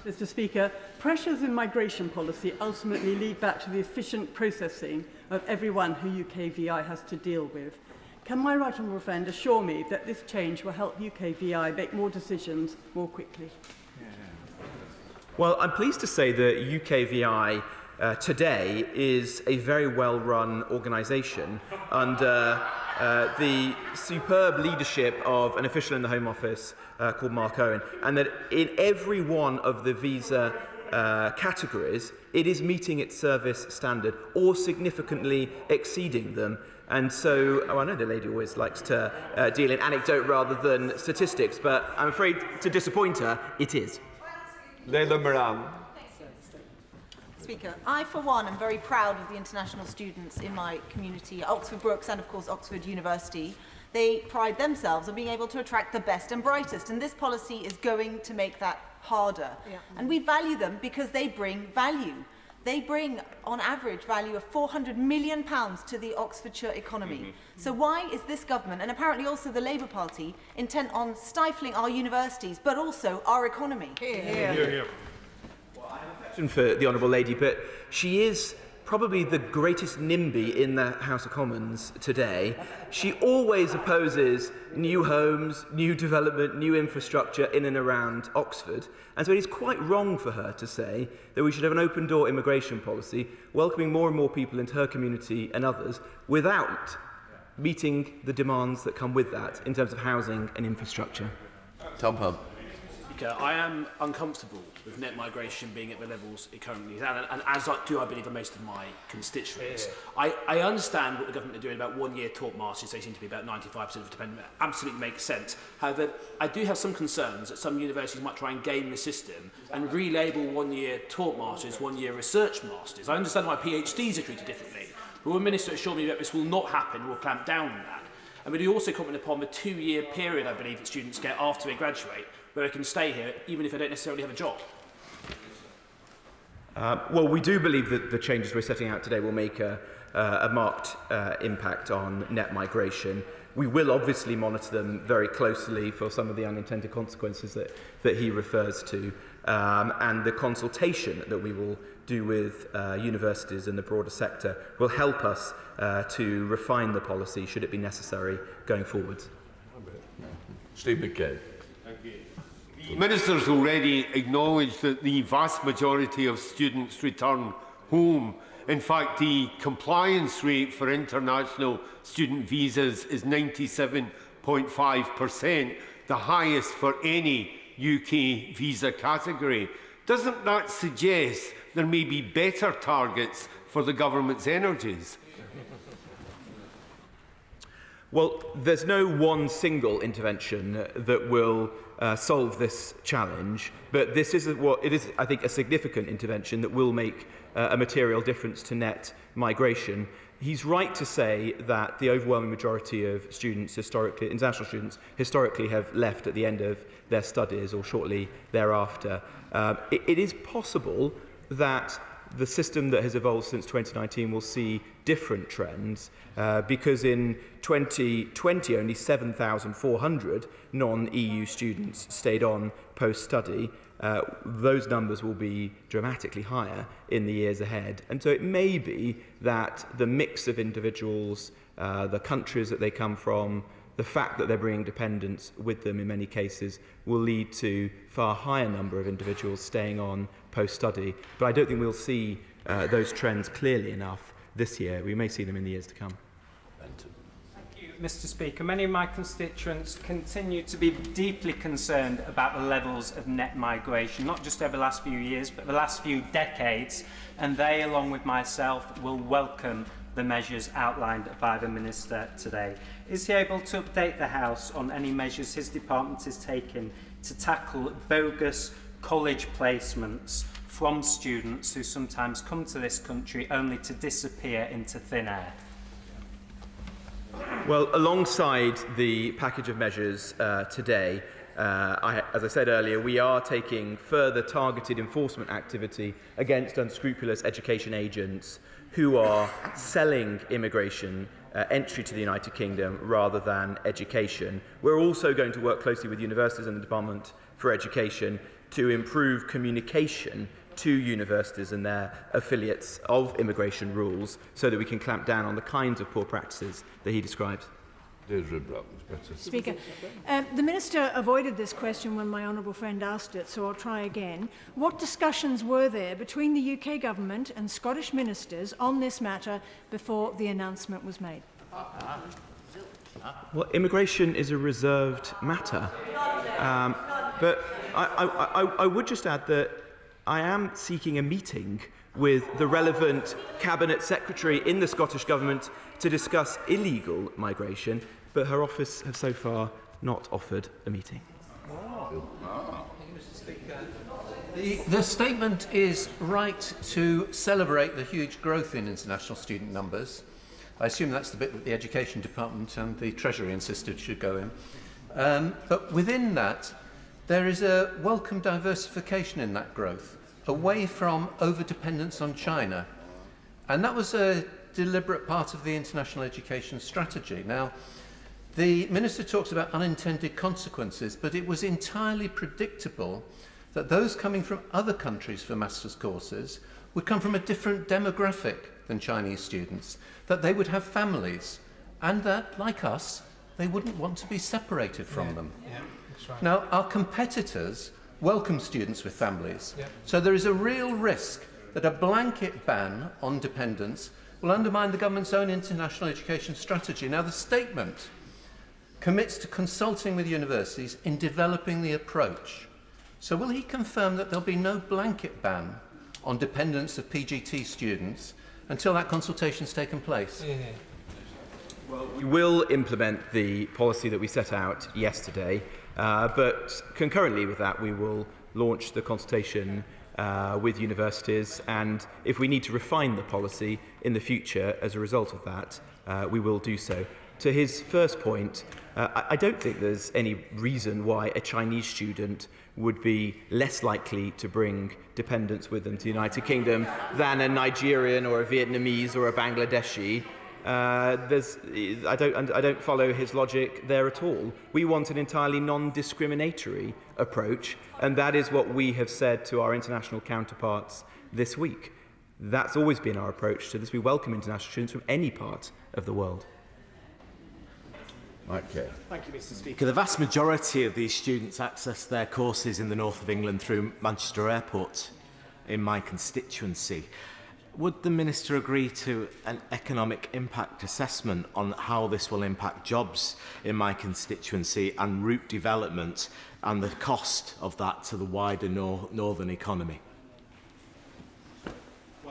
Mr. Speaker, pressures in migration policy ultimately lead back to the efficient processing of everyone who UKVI has to deal with. Can my right honourable friend assure me that this change will help UKVI make more decisions more quickly? Well, I'm pleased to say that UKVI today is a very well-run organisation under the superb leadership of an official in the Home Office called Mark Owen, and that in every one of the visa categories, it is meeting its service standard or significantly exceeding them. And so, I know the lady always likes to deal in anecdote rather than statistics, but I'm afraid to disappoint her, it is. Leila Moran. Speaker, I for one am very proud of the international students in my community, Oxford Brookes and of course Oxford University. They pride themselves on being able to attract the best and brightest, and this policy is going to make that harder. Yeah. And we value them because they bring value. They bring, on average, value of £400 million to the Oxfordshire economy. So why is this government, and apparently also the Labour Party, intent on stifling our universities, but also our economy? For the Honourable Lady, but she is probably the greatest NIMBY in the House of Commons today. She always opposes new homes, new development, new infrastructure in and around Oxford. And so it is quite wrong for her to say that we should have an open-door immigration policy, welcoming more and more people into her community and others, without meeting the demands that come with that in terms of housing and infrastructure. Tom Hunt. I am uncomfortable with net migration being at the levels it currently is, and as do I believe most of my constituents. I understand what the government are doing about one-year taught masters. They seem to be about 95% of dependent. That absolutely makes sense. However, I do have some concerns that some universities might try and game the system and relabel one-year taught masters one-year research masters. I understand why PhDs are treated differently, but one minister assured me that this will not happen. We'll clamp down on that. And we do also comment upon the 2-year period, I believe, that students get after they graduate, where they can stay here even if they don't necessarily have a job. Well, we do believe that the changes we're setting out today will make a marked impact on net migration. We will obviously monitor them very closely for some of the unintended consequences that he refers to, and the consultation that we will do with universities and the broader sector will help us to refine the policy should it be necessary going forward. Steve McKay. The Minister's already acknowledged that the vast majority of students return home. In fact, the compliance rate for international student visas is 97.5%, the highest for any UK visa category. Doesn't that suggest there may be better targets for the government's energies? Well, there's no one single intervention that will solve this challenge, but this is I think, a significant intervention that will make a material difference to net migration. He's right to say that the overwhelming majority of students, international students, historically have left at the end of their studies or shortly thereafter. It is possible that the system that has evolved since 2019 will see different trends because in 2020 only 7,400 non-EU students stayed on post-study. Those numbers will be dramatically higher in the years ahead. And so it may be that the mix of individuals, the countries that they come from, the fact that they're bringing dependents with them in many cases will lead to far higher number of individuals staying on post-study. But I don't think we'll see those trends clearly enough this year. We may see them in the years to come. Thank you, Mr. Speaker. Many of my constituents continue to be deeply concerned about the levels of net migration, not just over the last few years, but the last few decades, and they, along with myself, will welcome the measures outlined by the Minister today. Is he able to update the House on any measures his department is taking to tackle bogus college placements from students who sometimes come to this country only to disappear into thin air? Well, alongside the package of measures today, as I said earlier, we are taking further targeted enforcement activity against unscrupulous education agents who are selling immigration entry to the United Kingdom rather than education. We're also going to work closely with universities and the Department for Education to improve communication to universities and their affiliates of immigration rules so that we can clamp down on the kinds of poor practices that he describes. Speaker, the Minister avoided this question when my honourable friend asked it, so I'll try again. What discussions were there between the UK Government and Scottish ministers on this matter before the announcement was made? Well, immigration is a reserved matter. But I would just add that I am seeking a meeting with the relevant Cabinet Secretary in the Scottish Government to discuss illegal migration, but her office has so far not offered a meeting. The statement is right to celebrate the huge growth in international student numbers. I assume that's the bit that the Education Department and the Treasury insisted should go in. But within that, there is a welcome diversification in that growth, away from over-dependence on China. And that was a deliberate part of the international education strategy. Now, the Minister talks about unintended consequences, but it was entirely predictable that those coming from other countries for master's courses would come from a different demographic than Chinese students, that they would have families, and that, like us, they wouldn't want to be separated from them. Yeah, that's right. Now, our competitors welcome students with families, so there is a real risk that a blanket ban on dependence will undermine the government's own international education strategy. Now, the statement commits to consulting with universities in developing the approach. So will he confirm that there'll be no blanket ban on dependence of PGT students until that consultation's taken place? Well, we will implement the policy that we set out yesterday, but concurrently with that, we will launch the consultation with universities, and if we need to refine the policy in the future as a result of that, we will do so. To his first point, I don't think there's any reason why a Chinese student would be less likely to bring dependents with them to the United Kingdom than a Nigerian or a Vietnamese or a Bangladeshi. I don't follow his logic there at all. We want an entirely non-discriminatory approach, and that is what we have said to our international counterparts this week. That's always been our approach to this. We welcome international students from any part of the world. Okay. Thank you, Mr. Speaker. The vast majority of these students access their courses in the north of England through Manchester Airport in my constituency. Would the Minister agree to an economic impact assessment on how this will impact jobs in my constituency and route development and the cost of that to the wider northern economy?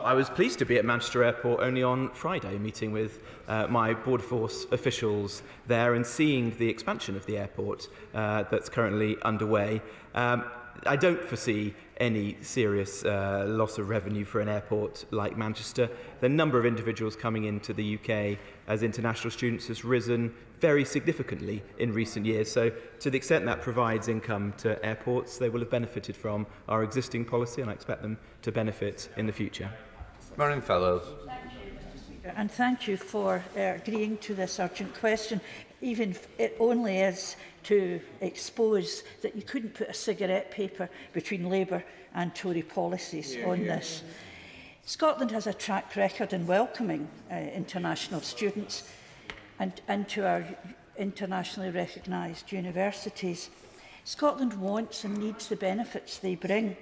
I was pleased to be at Manchester Airport only on Friday, meeting with my Border Force officials there and seeing the expansion of the airport that's currently underway. I don't foresee any serious loss of revenue for an airport like Manchester. The number of individuals coming into the UK as international students has risen very significantly in recent years. So to the extent that provides income to airports, they will have benefited from our existing policy, and I expect them to benefit in the future. Marion Fellows. And thank you for agreeing to this urgent question, even if it only is to expose that you couldn't put a cigarette paper between Labour and Tory policies on this. Scotland has a track record in welcoming international students and to our internationally recognised universities. Scotland wants and needs the benefits they bring.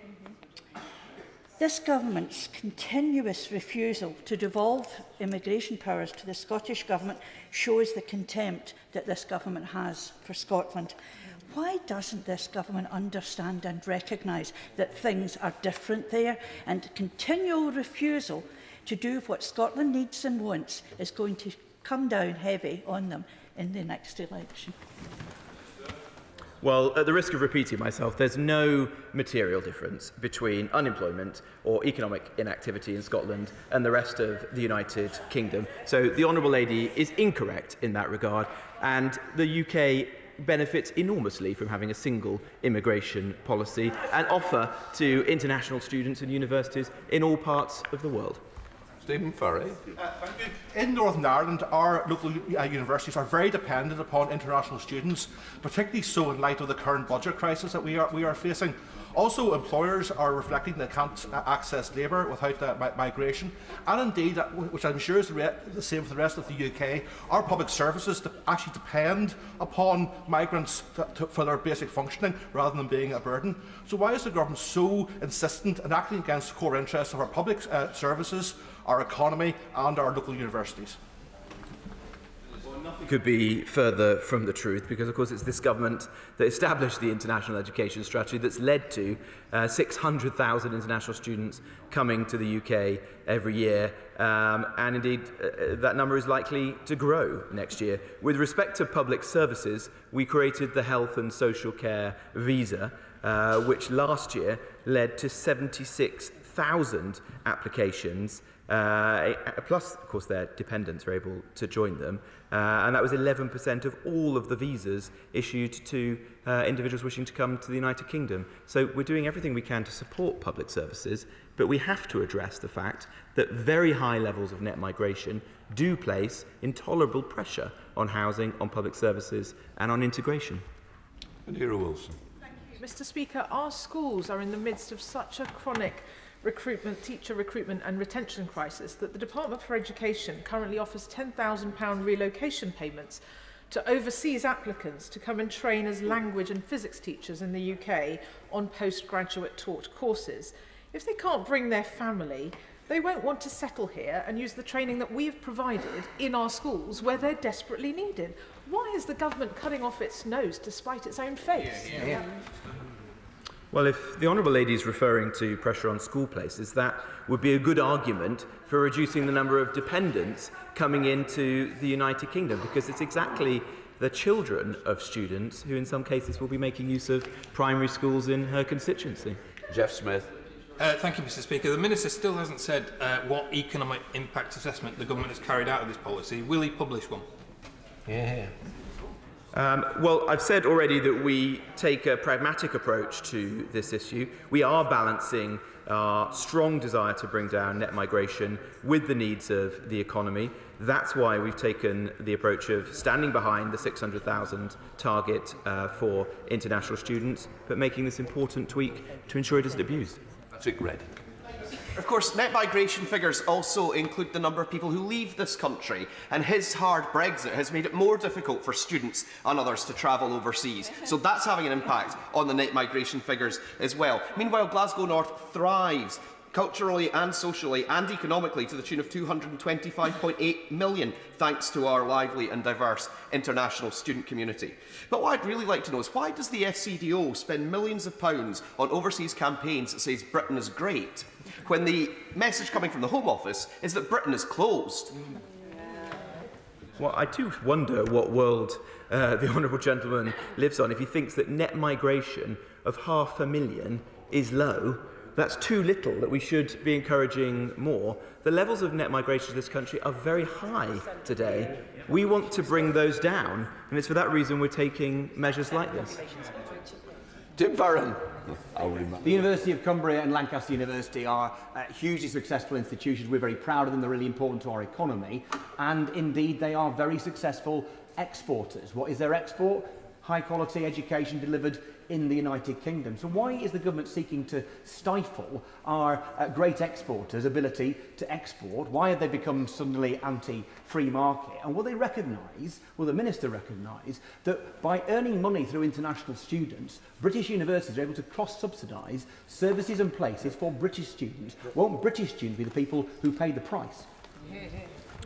This government's continuous refusal to devolve immigration powers to the Scottish Government shows the contempt that this government has for Scotland. Why doesn't this government understand and recognise that things are different there, and continual refusal to do what Scotland needs and wants is going to come down heavy on them in the next election? Well, at the risk of repeating myself, there's no material difference between unemployment or economic inactivity in Scotland and the rest of the United Kingdom. So the Honourable Lady is incorrect in that regard, and the UK benefits enormously from having a single immigration policy and offer to international students and universities in all parts of the world. Stephen Furry. Thank you. In Northern Ireland, our local universities are very dependent upon international students, particularly so in light of the current budget crisis that we are facing. Also, employers are reflecting they can't access labour without migration, and indeed, which I'm sure is the same for the rest of the UK, our public services actually depend upon migrants for their basic functioning rather than being a burden. So why is the government so insistent in acting against the core interests of our public services, our economy and our local universities? Could be further from the truth, because of course it's this government that established the international education strategy that's led to 600,000 international students coming to the UK every year, and indeed that number is likely to grow next year. With respect to public services, we created the Health and Social Care Visa, which last year led to 76,000 applications, plus of course their dependents were able to join them. And that was 11% of all of the visas issued to individuals wishing to come to the United Kingdom. So we're doing everything we can to support public services, but we have to address the fact that very high levels of net migration do place intolerable pressure on housing, on public services and on integration. Anira Wilson. Thank you. Mr. Speaker, our schools are in the midst of such a chronic teacher recruitment and retention crisis that the Department for Education currently offers £10,000 relocation payments to overseas applicants to come and train as language and physics teachers in the UK on postgraduate taught courses. If they can't bring their family, they won't want to settle here and use the training that we have provided in our schools where they're desperately needed. Why is the government cutting off its nose to spite its own face? Well, if the Honourable Lady is referring to pressure on school places, that would be a good argument for reducing the number of dependents coming into the United Kingdom, because it's exactly the children of students who in some cases will be making use of primary schools in her constituency. Jeff Smith. Thank you, Mr. Speaker. The Minister still hasn't said what economic impact assessment the government has carried out of this policy. Will he publish one? Well, I've said already that we take a pragmatic approach to this issue. We are balancing our strong desire to bring down net migration with the needs of the economy. That's why we've taken the approach of standing behind the 600,000 target for international students, but making this important tweak to ensure it isn't abused. Patrick Redding. Of course, net migration figures also include the number of people who leave this country, and his hard Brexit has made it more difficult for students and others to travel overseas. So that's having an impact on the net migration figures as well. Meanwhile, Glasgow North thrives culturally and socially and economically to the tune of £225.8 million, thanks to our lively and diverse international student community. But what I'd really like to know is, why does the FCDO spend millions of pounds on overseas campaigns that says Britain is great, when the message coming from the Home Office is that Britain is closed? Well, I do wonder what world the Honourable Gentleman lives on if he thinks that net migration of 500,000 is low. That's too little, that we should be encouraging more. The levels of net migration to this country are very high today. We want to bring those down, and it's for that reason we're taking measures like this. Tim Farron. The University of Cumbria and Lancaster University are hugely successful institutions. We're very proud of them. They're really important to our economy. And indeed, they are very successful exporters. What is their export? High-quality education delivered in the United Kingdom. So why is the government seeking to stifle our great exporters' ability to export? Why have they become suddenly anti-free market? And will they recognise, will the Minister recognise, that by earning money through international students, British universities are able to cross-subsidise services and places for British students? Won't British students be the people who pay the price?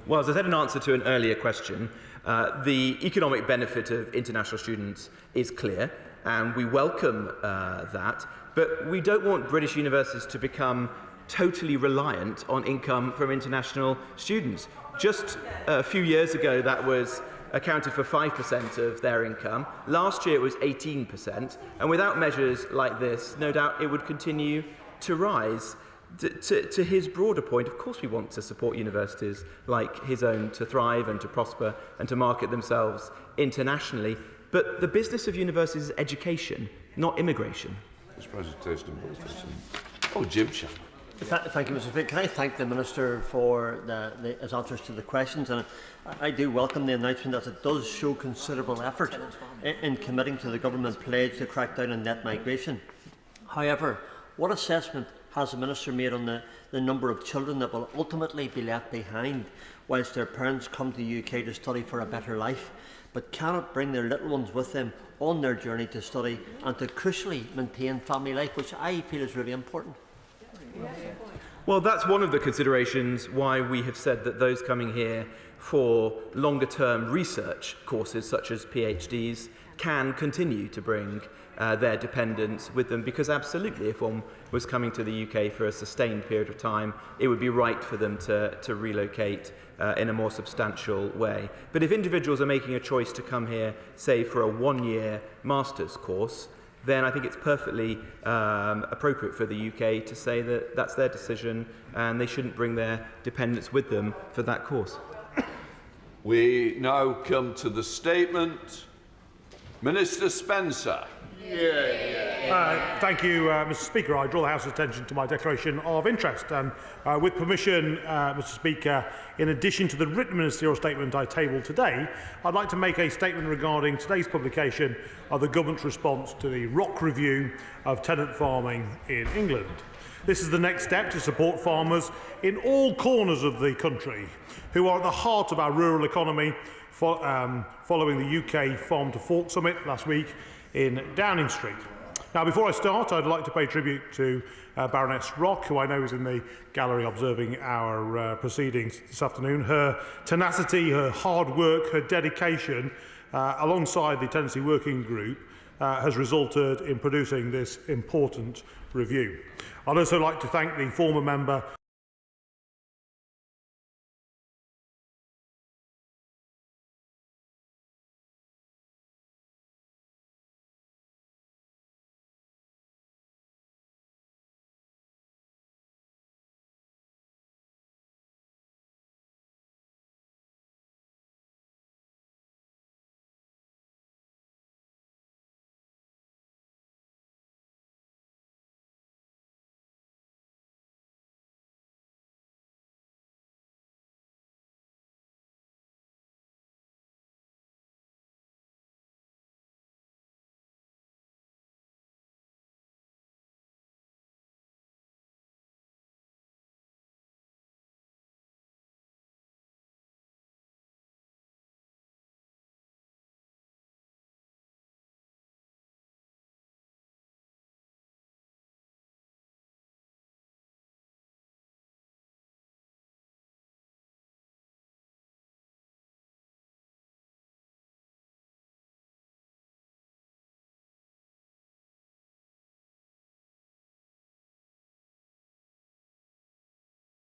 Well, as I said in answer to an earlier question, the economic benefit of international students is clear, and we welcome that, but we don't want British universities to become totally reliant on income from international students. Just a few years ago, that was accounted for 5% of their income. Last year it was 18%, and without measures like this, no doubt it would continue to rise. To his broader point, of course we want to support universities like his own to thrive and to prosper and to market themselves internationally, but the business of universities is education, not immigration. This presentation. Oh, Jim Chan. Thank you, Mr. Speaker. Can I thank the Minister for his answers to the questions? And I do welcome the announcement that it does show considerable effort in committing to the government pledge to crack down on net migration. However, what assessment has the Minister made on the number of children that will ultimately be left behind whilst their parents come to the UK to study for a better life, but cannot bring their little ones with them on their journey to study and to crucially maintain family life, which I feel is really important? Well, that's one of the considerations why we have said that those coming here for longer-term research courses, such as PhDs, can continue to bring their dependents with them, because absolutely, if one was coming to the UK for a sustained period of time, it would be right for them to relocate in a more substantial way. But if individuals are making a choice to come here, say, for a one-year master's course, then I think it's perfectly appropriate for the UK to say that that's their decision and they shouldn't bring their dependents with them for that course. We now come to the statement. Minister Spencer. Thank you, Mr. Speaker. I draw the House's attention to my declaration of interest. And with permission, Mr. Speaker, in addition to the written ministerial statement I tabled today, I'd like to make a statement regarding today's publication of the government's response to the ROC review of tenant farming in England. This is the next step to support farmers in all corners of the country who are at the heart of our rural economy, following the UK Farm to Fork Summit last week in Downing Street. Now, before I start, I'd like to pay tribute to Baroness Rock, who I know is in the gallery observing our proceedings this afternoon. Her tenacity, her hard work, her dedication, alongside the Tenancy Working Group, has resulted in producing this important review. I'd also like to thank the former member